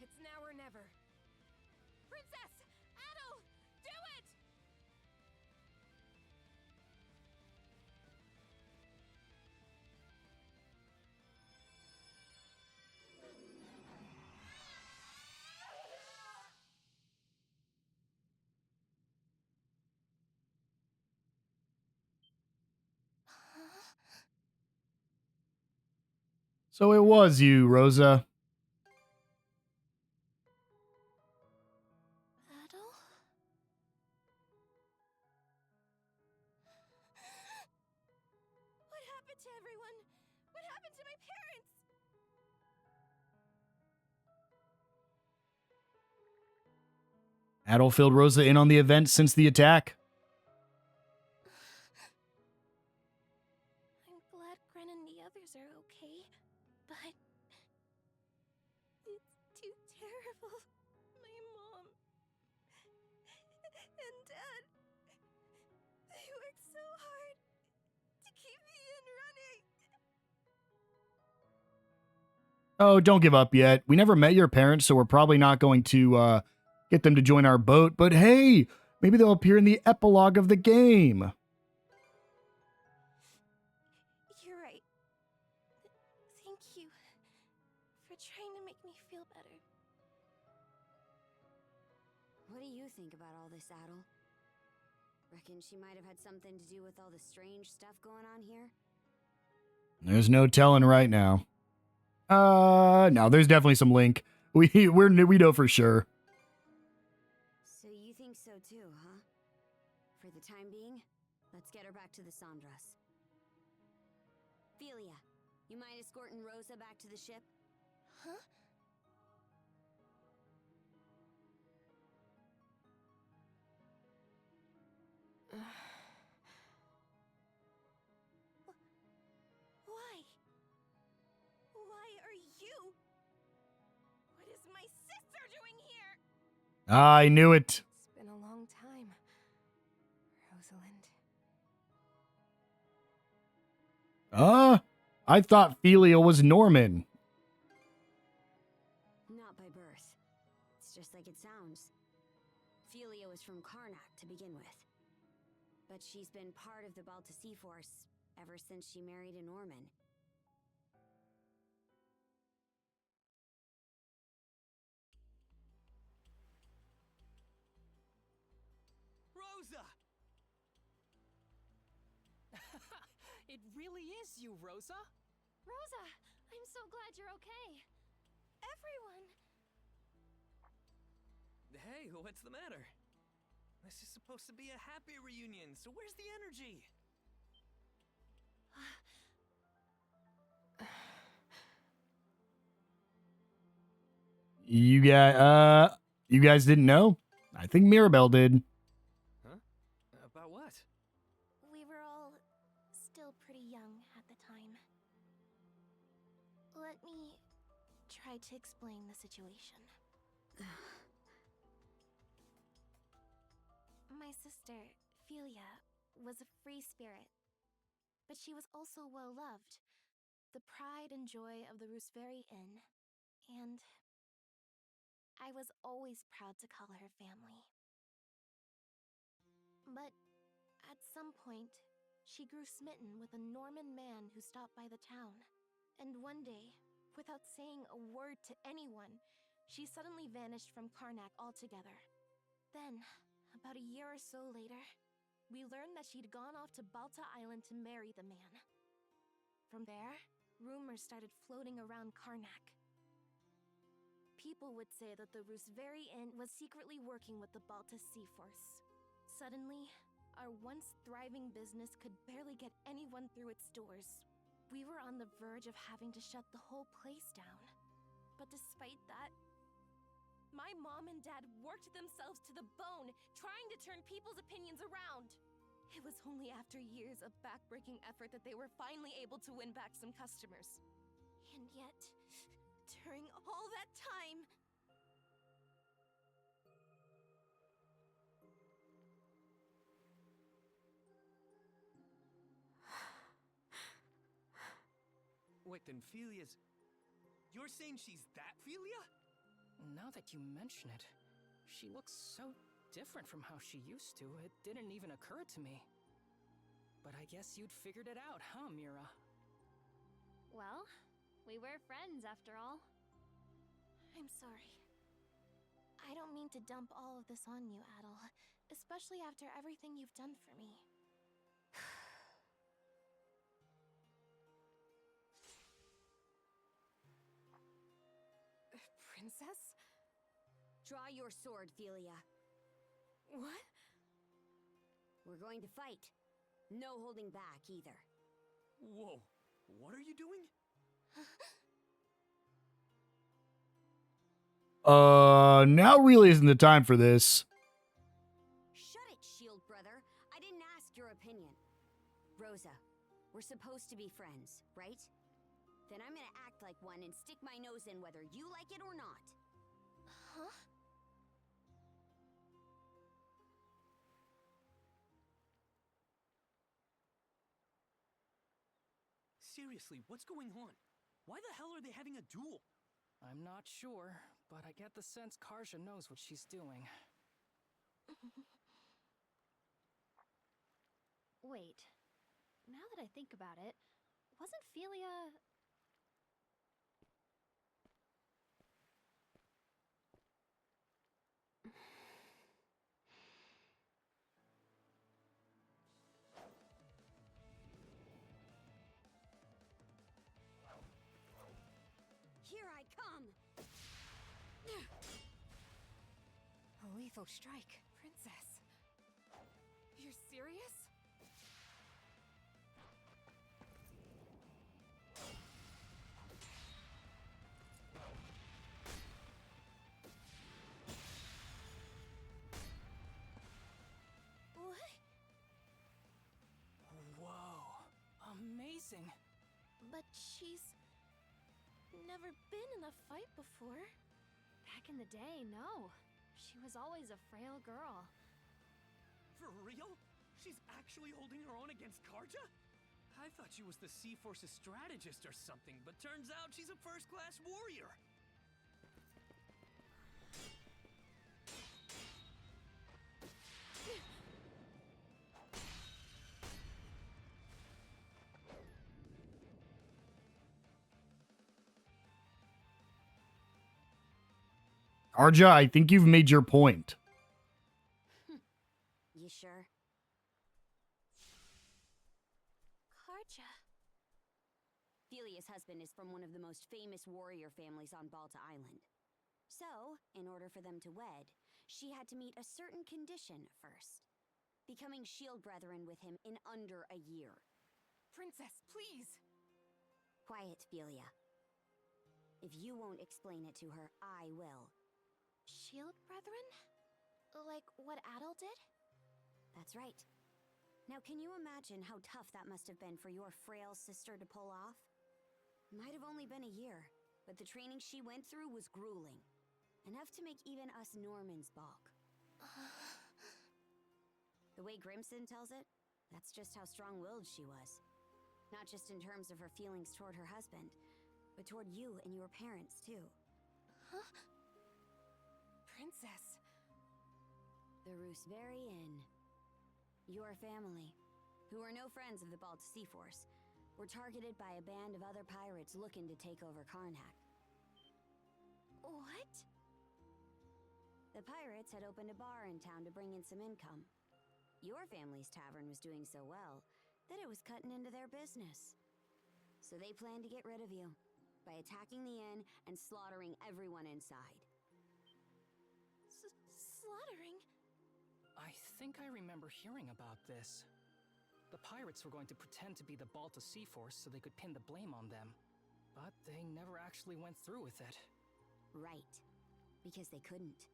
It's now or never. Princess! Adol! Do it! So it was you, Rosa. Adol? What happened to everyone? What happened to my parents? Adol filled Rosa in on the event since the attack. I'm glad Gren and the others are okay, but it's too terrible. My mom and Dad, they worked so hard to keep me in running. Oh, don't give up yet. We never met your parents, so we're probably not going to get them to join our boat. But hey, maybe they'll appear in the epilogue of the game. You're right. Thank you for trying to make me feel better. What do you think about all this, Adol? Reckon she might have had something to do with all the strange stuff going on here? There's no telling right now. No, there's definitely some link. We know for sure. So you think so too, huh? For the time being, let's get her back to the Sandras. Philia, you mind escorting Rosa back to the ship? Huh? Why? Why are you? What is my sister doing here? I knew it. It's been a long time, Rosalind. I thought Philia was Norman. Not by birth. It's just like it sounds. Philia was from Karnak to begin with. But she's been part of the Balta Sea Force ever since she married a Norman. Rosa! It really is you, Rosa. Rosa, I'm so glad you're okay. Everyone. Hey, what's the matter? This is supposed to be a happy reunion, so where's the energy? You guys didn't know? I think Mirabelle did. Huh? About what? We were all still pretty young at the time. Let me tried to explain the situation. My sister, Philia, was a free spirit, but she was also well-loved, the pride and joy of the Rooseveri Inn, and I was always proud to call her family. But at some point, she grew smitten with a Norman man who stopped by the town, and one day, without saying a word to anyone, she suddenly vanished from Karnak altogether. Then, about a year or so later, we learned that she'd gone off to Balta Island to marry the man. From there, rumors started floating around Karnak. People would say that the Rooseveri Inn was secretly working with the Balta Sea Force. Suddenly, our once thriving business could barely get anyone through its doors. We were on the verge of having to shut the whole place down. But despite that, my mom and dad worked themselves to the bone, trying to turn people's opinions around. It was only after years of backbreaking effort that they were finally able to win back some customers. And yet, during all that time... Wait, then Philia's... You're saying she's that Philia? Now that you mention it, she looks so different from how she used to, it didn't even occur to me. But I guess you'd figured it out, huh, Mira? Well, we were friends after all. I'm sorry. I don't mean to dump all of this on you, Adol, especially after everything you've done for me. Princess? Draw your sword, Philia. What? We're going to fight. No holding back, either. Whoa, what are you doing? Now really isn't the time for this. Shut it, shield brother. I didn't ask your opinion. Rosa, we're supposed to be friends, right? Then I'm gonna act like one and stick my nose in whether you like it or not. Huh? Seriously, what's going on? Why the hell are they having a duel? I'm not sure, but I get the sense Karja knows what she's doing. Wait. Now that I think about it, wasn't Philia... Here I come! A lethal strike. Princess. You're serious? What? Whoa, amazing. But she's never been in a fight before. Back in the day, no. She was always a frail girl. For real? She's actually holding her own against Karja? I thought she was the Sea Force's strategist or something, but turns out she's a first-class warrior. Karja, I think you've made your point. You sure? Karja. Philia's husband is from one of the most famous warrior families on Balta Island. So, in order for them to wed, she had to meet a certain condition first. Becoming shield brethren with him in under a year. Princess, please! Quiet, Philia. If you won't explain it to her, I will. Shield brethren? Like what Adol did? That's right. Now can you imagine how tough that must have been for your frail sister to pull off? Might have only been a year, but the training she went through was grueling. Enough to make even us Normans balk. The way Grimson tells it, that's just how strong-willed she was. Not just in terms of her feelings toward her husband, but toward you and your parents, too. Huh? Princess. The Roos very Inn. Your family, who are no friends of the Balta Sea Force, were targeted by a band of other pirates looking to take over Karnak. What? The pirates had opened a bar in town to bring in some income. Your family's tavern was doing so well that it was cutting into their business. So they planned to get rid of you by attacking the inn and slaughtering everyone inside. Slaughtering? I think I remember hearing about this. The pirates were going to pretend to be the Balta Sea Force so they could pin the blame on them. But they never actually went through with it. Right. Because they couldn't.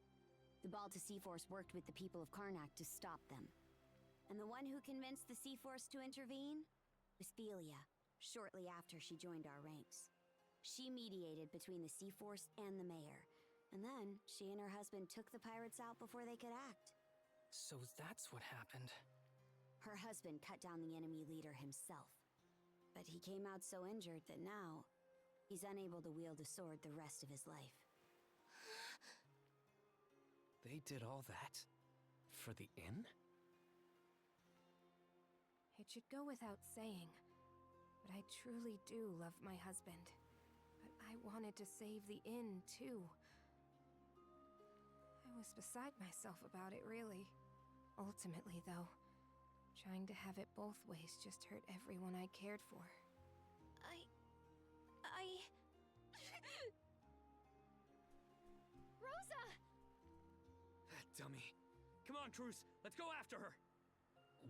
The Balta Sea Force worked with the people of Karnak to stop them. And the one who convinced the Sea Force to intervene was Philia, shortly after she joined our ranks. She mediated between the Sea Force and the mayor, and then she and her husband took the pirates out before they could act. So that's what happened. Her husband cut down the enemy leader himself, but he came out so injured that now he's unable to wield a sword the rest of his life. They did all that? For the inn? It should go without saying, but I truly do love my husband. But I wanted to save the inn, too. I was beside myself about it, really. Ultimately, though, trying to have it both ways just hurt everyone I cared for. Rosa! That dummy. Come on, Truce, let's go after her!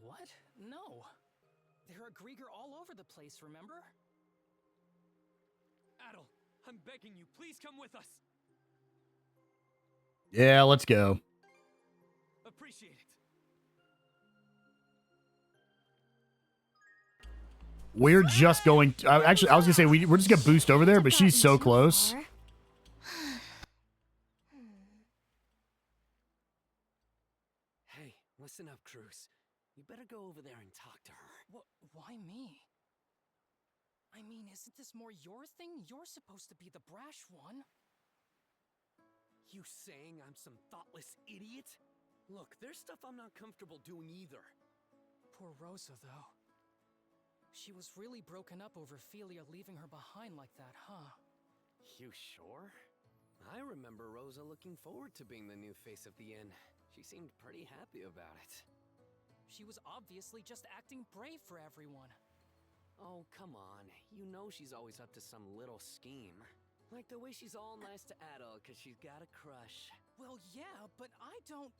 What? No. There are Grieger all over the place, remember? Adol, I'm begging you, please come with us! Yeah, let's go. Appreciate it. We're just going to, actually, I was gonna say we're just gonna boost over there, but she's so close. Hey, listen up, Cruz. You better go over there and talk to her. Why me? I mean, isn't this more your thing? You're supposed to be the brash one. You saying I'm some thoughtless idiot? Look, there's stuff I'm not comfortable doing either. Poor Rosa, though. She was really broken up over Philia leaving her behind like that, huh? You sure? I remember Rosa looking forward to being the new face of the inn. She seemed pretty happy about it. She was obviously just acting brave for everyone. Oh, come on. You know she's always up to some little scheme. Like the way she's all nice to Adol because she's got a crush. Well, yeah, but I don't...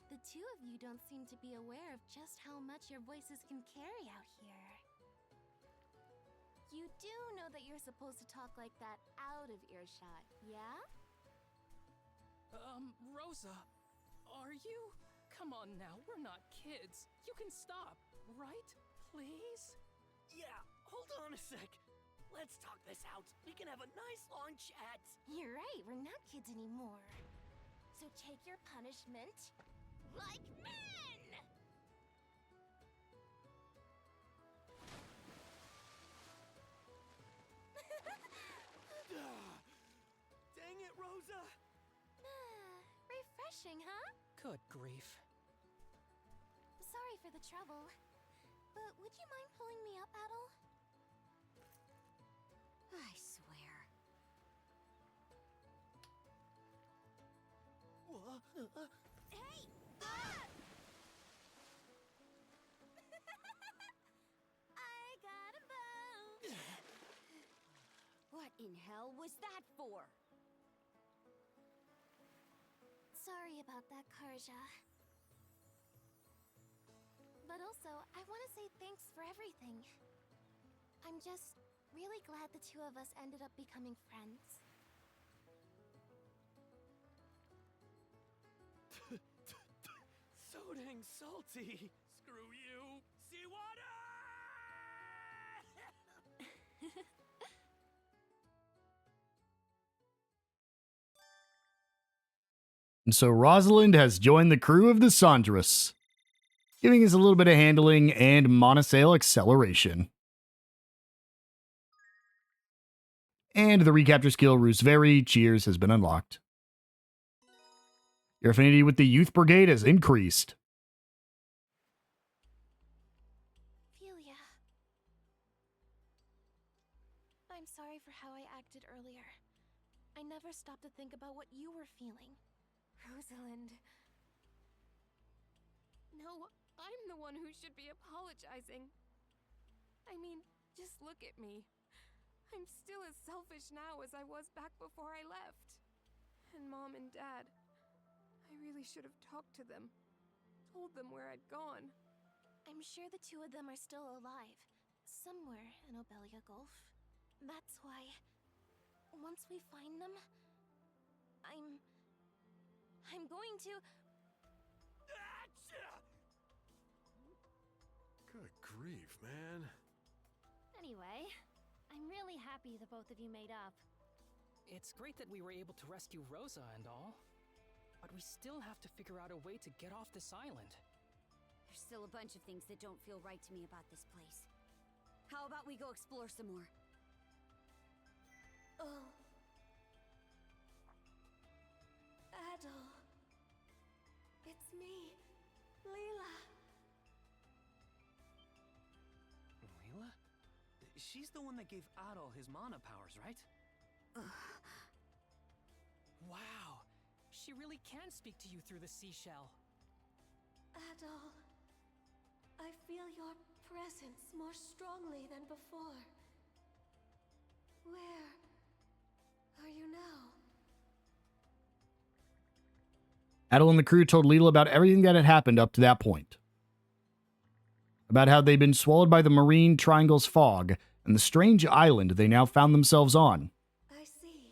The two of you don't seem to be aware of just how much your voices can carry out here. You do know that you're supposed to talk like that out of earshot, yeah? Rosa, are you? Come on now, we're not kids. You can stop, right? Please? Yeah, hold on a sec. Let's talk this out. We can have a nice long chat. You're right, we're not kids anymore. So take your punishment like men! Dang it, Rosa! Refreshing, huh? Good grief. Sorry for the trouble. But would you mind pulling me up, Adol? I swear. Hey! Ah! I got a bone! What in hell was that for? Sorry about that, Karja. But also, I want to say thanks for everything. I'm just really glad the two of us ended up becoming friends. So dang salty. Screw you! Seawater! And so Rosalind has joined the crew of the Sandras, giving us a little bit of handling and monosail acceleration. And the recapture skill Rooseveri Cheers has been unlocked. Your affinity with the Youth Brigade has increased. Ophelia. I'm sorry for how I acted earlier. I never stopped to think about what you were feeling. Rosalind. No, I'm the one who should be apologizing. I mean, just look at me. I'm still as selfish now as I was back before I left. And Mom and Dad, I really should have talked to them. Told them where I'd gone. I'm sure the two of them are still alive. Somewhere in Obelia Gulf. That's why, once we find them, I'm going to... Good grief, man. Anyway, I'm really happy the both of you made up. It's great that we were able to rescue Rosa and all, but we still have to figure out a way to get off this island. There's still a bunch of things that don't feel right to me about this place. How about we go explore some more? Oh. Adol. It's me, Leela. Leela? She's the one that gave Adol his mana powers, right? Wow! She really can speak to you through the seashell. Adol, I feel your presence more strongly than before. Where are you now? Adol and the crew told Leela about everything that had happened up to that point. About how they'd been swallowed by the Marine Triangle's fog and the strange island they now found themselves on. I see.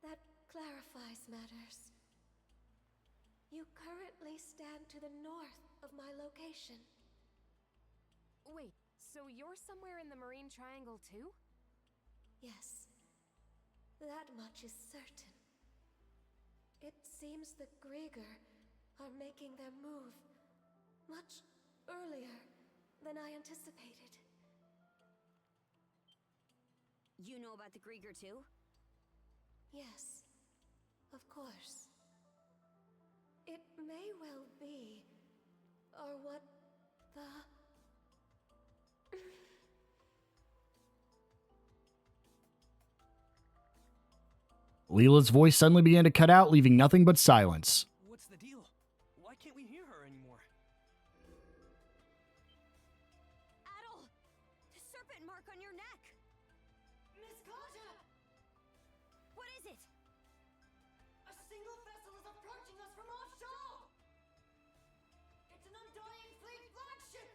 That clarifies matters. You currently stand to the north of my location. Wait, so you're somewhere in the Marine Triangle too? Yes. That much is certain. It seems the Grieger are making their move much earlier than I anticipated. You know about the Grieger too? Yes, of course. It may well be, or what the... Leela's voice suddenly began to cut out, leaving nothing but silence. What's the deal? Why can't we hear her anymore? Adol! The serpent mark on your neck! Miss Karja! What is it? A single vessel is approaching us from offshore! It's an Undying Fleet flagship!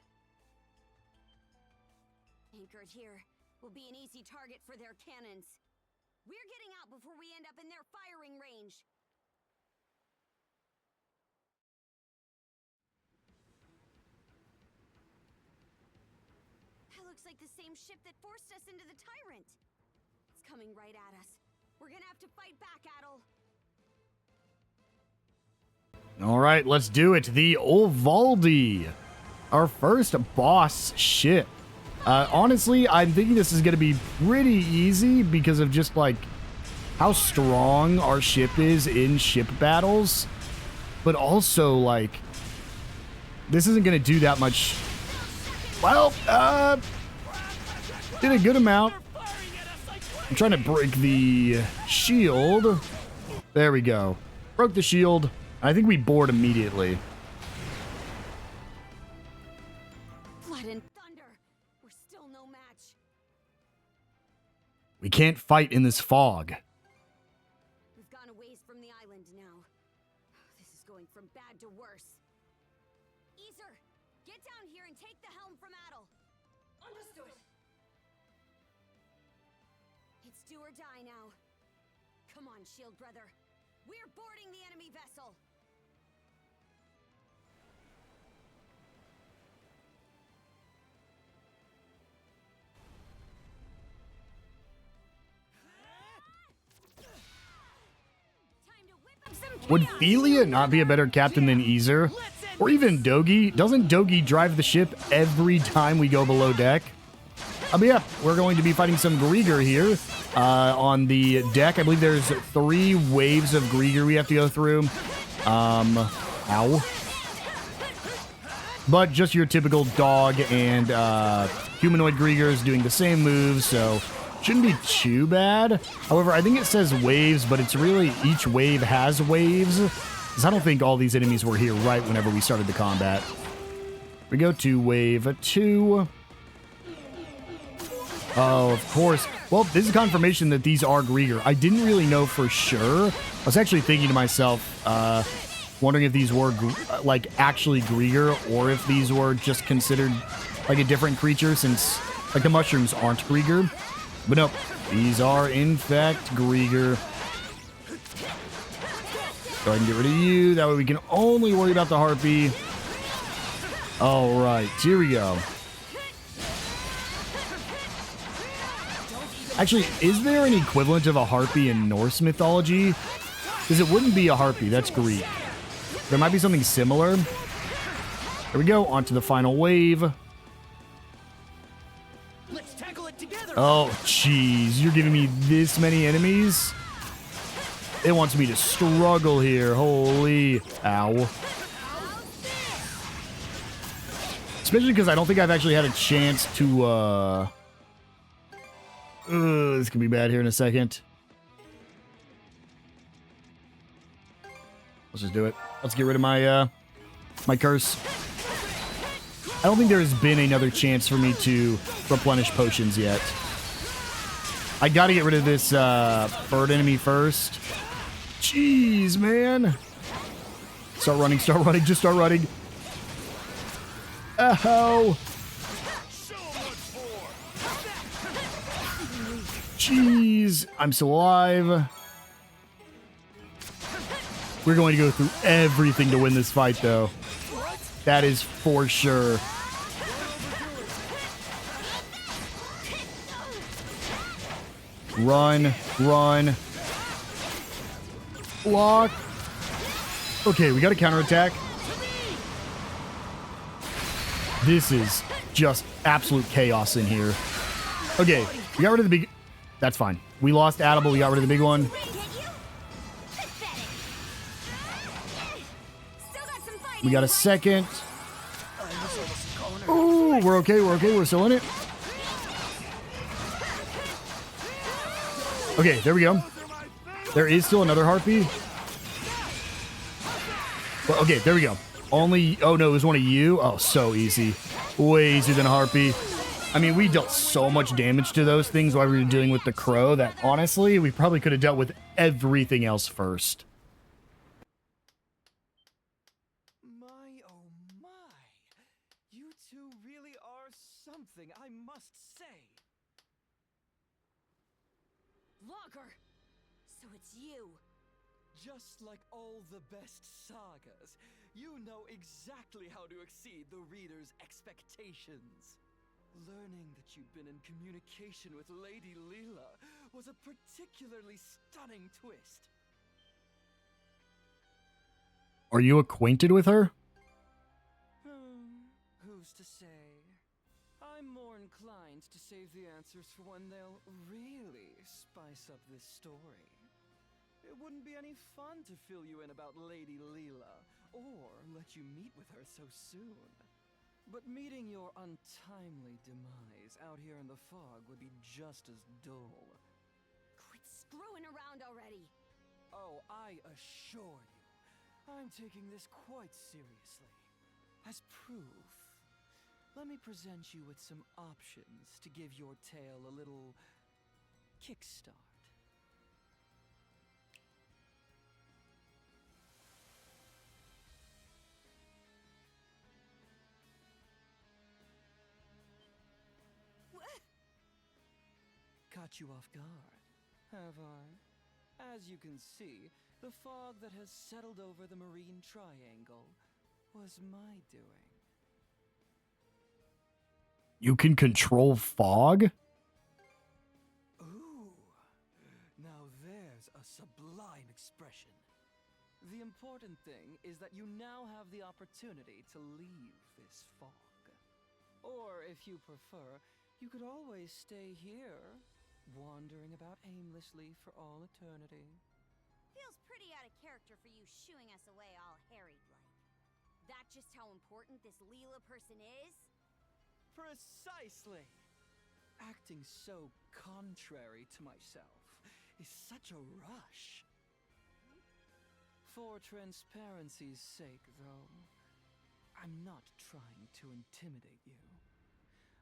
Anchored here will be an easy target for their cannons. We're getting out before we end up in their firing range. That looks like the same ship that forced us into the Tyrant. It's coming right at us. We're gonna have to fight back, Adol. All right, let's do it. The Olvaldi, our first boss ship. Honestly, I'm thinking this is going to be pretty easy because of just, like, how strong our ship is in ship battles. But also, like, this isn't going to do that much. Well, did a good amount. I'm trying to break the shield. There we go. Broke the shield. I think we board immediately. Blood and thunder. We're still no match. We can't fight in this fog. We've gone a ways from the island now. This is going from bad to worse. Easer, get down here and take the helm from Adol. Understood. It's do or die now. Come on, shield brother. We're boarding the enemy vessel. Time to whip up some Would Felia not be a better captain than Easer? Or even Dogi? Doesn't Dogi drive the ship every time we go below deck? But yeah, we're going to be fighting some Grieger here on the deck. I believe there's 3 waves of Grieger we have to go through. Ow. But just your typical dog and humanoid Griegers doing the same moves, so shouldn't be too bad. However, I think it says waves, but it's really each wave has waves. Because I don't think all these enemies were here right whenever we started the combat. We go to wave 2. Oh, of course. Well, this is confirmation that these are Grieger. I didn't really know for sure. I was actually thinking to myself, wondering if these were like actually Grieger or if these were just considered like a different creature since like the mushrooms aren't Grieger. But nope, these are in fact Grieger. Go ahead and get rid of you. That way we can only worry about the Harpy. All right, here we go. Actually, is there an equivalent of a Harpy in Norse mythology? Because it wouldn't be a Harpy, that's Greek. There might be something similar. There we go, on to the final wave. Let's tackle it together. Oh, jeez, you're giving me this many enemies? It wants me to struggle here, holy. Ow. Especially because I don't think I've actually had a chance to, this could be bad here in a second. Let's just do it. Let's get rid of my my curse. I don't think there's been another chance for me to replenish potions yet. I gotta get rid of this bird enemy first. Jeez, man. Start running, just start running. Oh. Jeez, I'm still alive. We're going to go through everything to win this fight, though. That is for sure. Run, run. Block. Okay, we got a counterattack. This is just absolute chaos in here. Okay, we got rid of the big... That's fine. We lost Adol, we got rid of the big one. We got a second. Ooh, we're okay, we're still in it. Okay, there we go. There is still another Harpy. Well, okay, there we go. Only, oh no, it was one of you. Oh, so easy. Way easier than a Harpy. I mean, we dealt so much damage to those things while we were dealing with the crow that honestly, we probably could have dealt with everything else first. My, oh my. You two really are something, I must say. Logger! So it's you. Just like all the best sagas, you know exactly how to exceed the reader's expectations. Learning that you'd been in communication with Lady Leela was a particularly stunning twist. Are you acquainted with her? Who's to say? I'm more inclined to save the answers for when they'll really spice up this story. It wouldn't be any fun to fill you in about Lady Leela, or let you meet with her so soon. But meeting your untimely demise out here in the fog would be just as dull. Quit screwing around already. Oh, I assure you, I'm taking this quite seriously. As proof, let me present you with some options to give your tale a little kickstart. Caught you off guard, have I? As you can see, the fog that has settled over the Marine Triangle was my doing. You can control fog? Ooh, now there's a sublime expression. The important thing is that you now have the opportunity to leave this fog. Or, if you prefer, you could always stay here, wandering about aimlessly for all eternity. Feels pretty out of character for you shooing us away all harried-like. That just how important this Leela person is? Precisely! Acting so contrary to myself is such a rush. For transparency's sake, though, I'm not trying to intimidate you.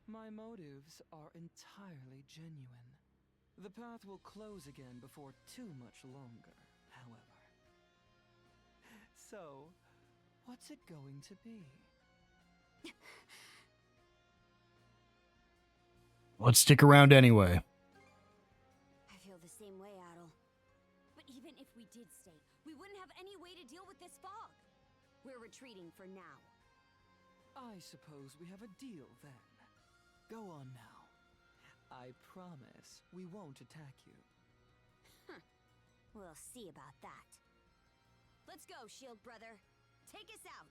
My motives are entirely genuine. The path will close again before too much longer, however. So, what's it going to be? Let's stick around anyway. I feel the same way, Adol. But even if we did stay, we wouldn't have any way to deal with this fog. We're retreating for now. I suppose we have a deal then. Go on now. I promise we won't attack you. We'll see about that. Let's go, Shield Brother. Take us out.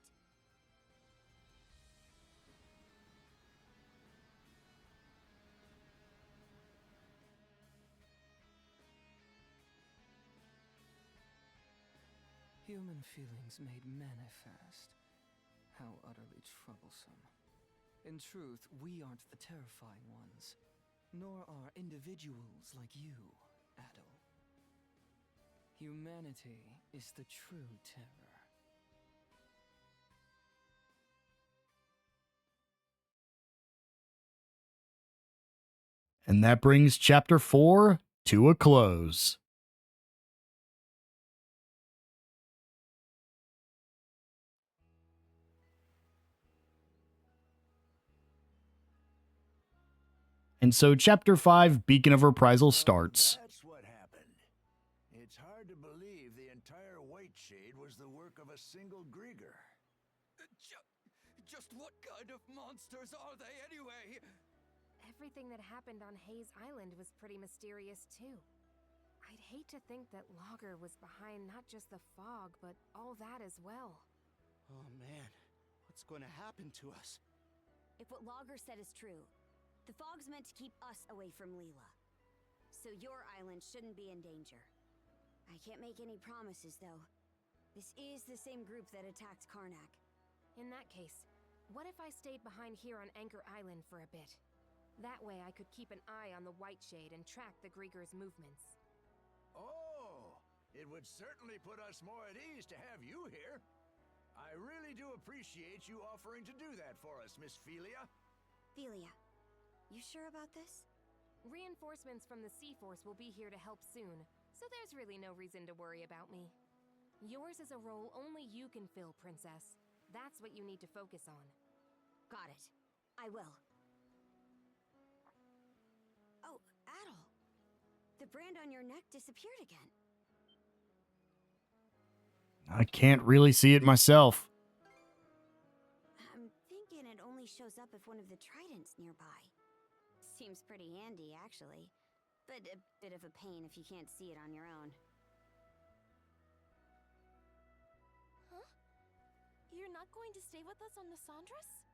Human feelings made manifest. How utterly troublesome. In truth, we aren't the terrifying ones, nor are individuals like you, Adol. Humanity is the true terror. And that brings Chapter 4 to a close. And so Chapter 5, Beacon of Reprisal, starts. That's what happened. It's hard to believe the entire White Shade was the work of a single Grieger. Just what kind of monsters are they anyway? Everything that happened on Hayes Island was pretty mysterious too. I'd hate to think that Logger was behind not just the fog, but all that as well. Oh man, what's going to happen to us? If what Logger said is true, the fog's meant to keep us away from Leela. So your island shouldn't be in danger. I can't make any promises, though. This is the same group that attacked Karnak. In that case, what if I stayed behind here on Anchor Island for a bit? That way I could keep an eye on the White Shade and track the Grieger's movements. Oh, it would certainly put us more at ease to have you here. I really do appreciate you offering to do that for us, Miss Felia. Felia, you sure about this? Reinforcements from the Sea Force will be here to help soon, so there's really no reason to worry about me. Yours is a role only you can fill, Princess. That's what you need to focus on. Got it. I will. Oh, Adol. The brand on your neck disappeared again. I can't really see it myself. I'm thinking it only shows up if one of the tridents nearby. Seems pretty handy, actually. But a bit of a pain if you can't see it on your own. Huh? You're not going to stay with us on the Sandras?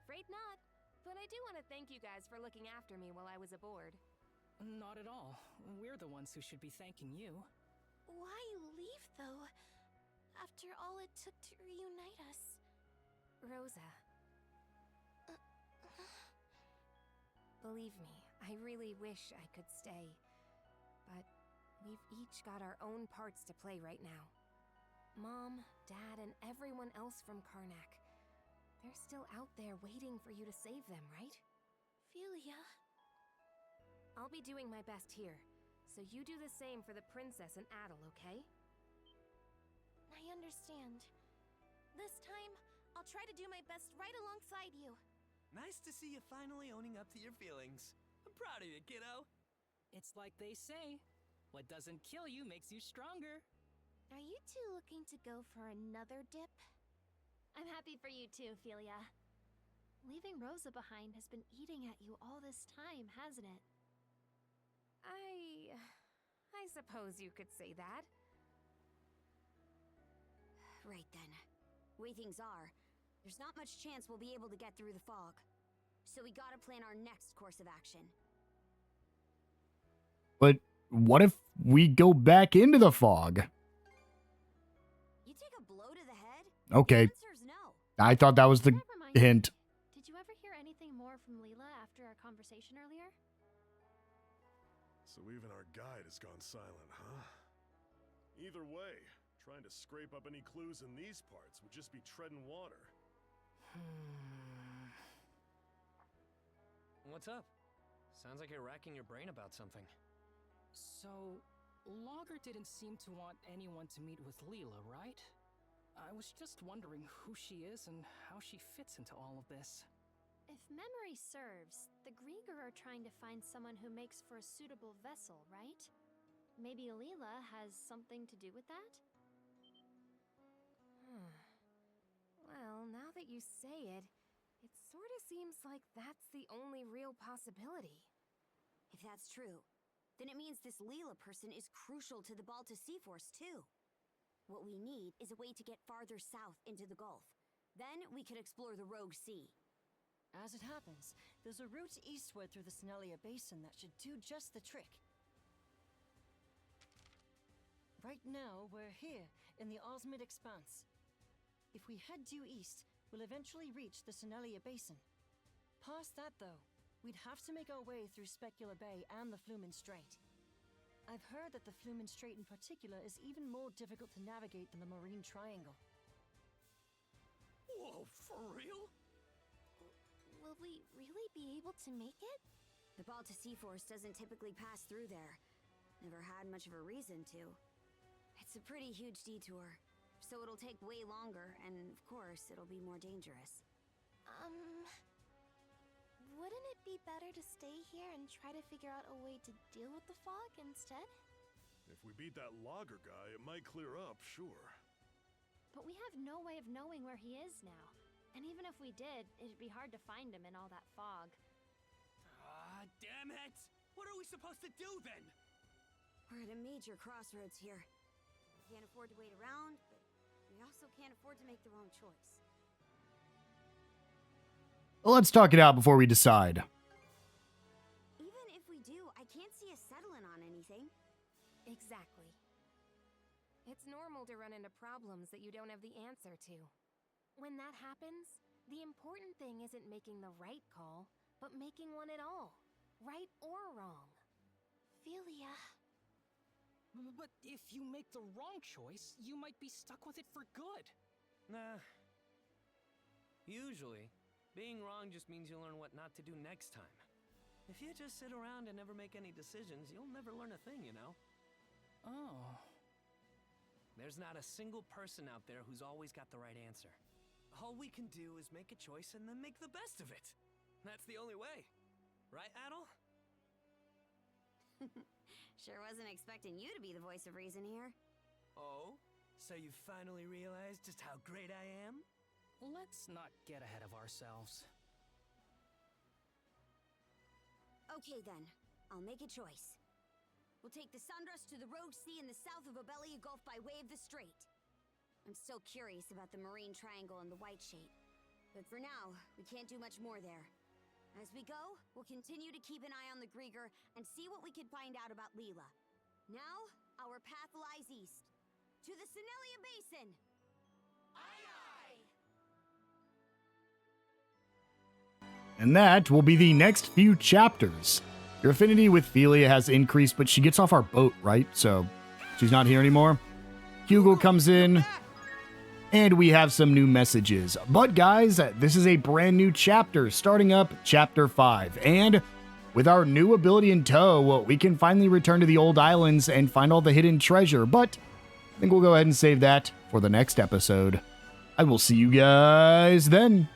Afraid not. But I do want to thank you guys for looking after me while I was aboard. Not at all. We're the ones who should be thanking you. Why leave, though? After all it took to reunite us. Rosa. Believe me, I really wish I could stay. But we've each got our own parts to play right now. Mom, Dad, and everyone else from Karnak. They're still out there waiting for you to save them, right? Felia. I'll be doing my best here, so you do the same for the Princess and Adol, okay? I understand. This time, I'll try to do my best right alongside you. Nice to see you finally owning up to your feelings. I'm proud of you, kiddo. It's like they say, what doesn't kill you makes you stronger. Are you two looking to go for another dip? I'm happy for you too, Felia. Leaving Rosa behind has been eating at you all this time, hasn't it? I suppose you could say that. Right then. Way things are, there's not much chance we'll be able to get through the fog. So we gotta plan our next course of action. But what if we go back into the fog? You take a blow to the head? Okay. The answer's no. I thought that was the That reminds me, hint. Did you ever hear anything more from Leela after our conversation earlier? So even our guide has gone silent, huh? Either way, trying to scrape up any clues in these parts would just be treading water. What's up? Sounds like you're racking your brain about something. So, Logger didn't seem to want anyone to meet with Leela, right? I was just wondering who she is and how she fits into all of this. If memory serves, the Grieger are trying to find someone who makes for a suitable vessel, right? Maybe Leela has something to do with that? Well, now that you say it, it sort of seems like that's the only real possibility. If that's true, then it means this Leela person is crucial to the Balta Sea Force too. What we need is a way to get farther south into the Gulf. Then we could explore the Rogue Sea. As it happens, there's a route eastward through the Senelia Basin that should do just the trick. Right now, we're here, in the Osmid Expanse. If we head due east, we'll eventually reach the Senelia Basin. Past that, though, we'd have to make our way through Specular Bay and the Flumen Strait. I've heard that the Flumen Strait in particular is even more difficult to navigate than the Marine Triangle. Whoa, for real? Will we really be able to make it? The Balta Sea Force doesn't typically pass through there. Never had much of a reason to. It's a pretty huge detour, so it'll take way longer, and of course, it'll be more dangerous. Wouldn't it be better to stay here and try to figure out a way to deal with the fog instead? If we beat that Logger guy, it might clear up, sure. But we have no way of knowing where he is now. And even if we did, it'd be hard to find him in all that fog. Ah, damn it! What are we supposed to do then? We're at a major crossroads here. We can't afford to wait around, but we also can't afford to make the wrong choice. Well, let's talk it out before we decide. Even if we do, I can't see us settling on anything. Exactly. It's normal to run into problems that you don't have the answer to. When that happens, the important thing isn't making the right call, but making one at all, right or wrong. Philia. But if you make the wrong choice, you might be stuck with it for good. Nah. Usually, being wrong just means you learn what not to do next time. If you just sit around and never make any decisions, you'll never learn a thing, you know? Oh. There's not a single person out there who's always got the right answer. All we can do is make a choice and then make the best of it. That's the only way. Right, Adol? Sure wasn't expecting you to be the voice of reason here. Oh? So you finally realized just how great I am? Let's not get ahead of ourselves. Okay then, I'll make a choice. We'll take the Sundress to the Rogue Sea in the south of Obelia Gulf by way of the Strait. I'm still curious about the Marine Triangle and the White Shape. But for now, we can't do much more there. As we go, we'll continue to keep an eye on the Grieger and see what we can find out about Leela. Now, our path lies east. To the Senelia Basin! Aye aye! And that will be the next few chapters. Your affinity with Philia has increased, but she gets off our boat, right? So, she's not here anymore. Hugo comes in, and we have some new messages. But guys, this is a brand new chapter, starting up Chapter 5. And with our new ability in tow, we can finally return to the old islands and find all the hidden treasure. But I think we'll go ahead and save that for the next episode. I will see you guys then.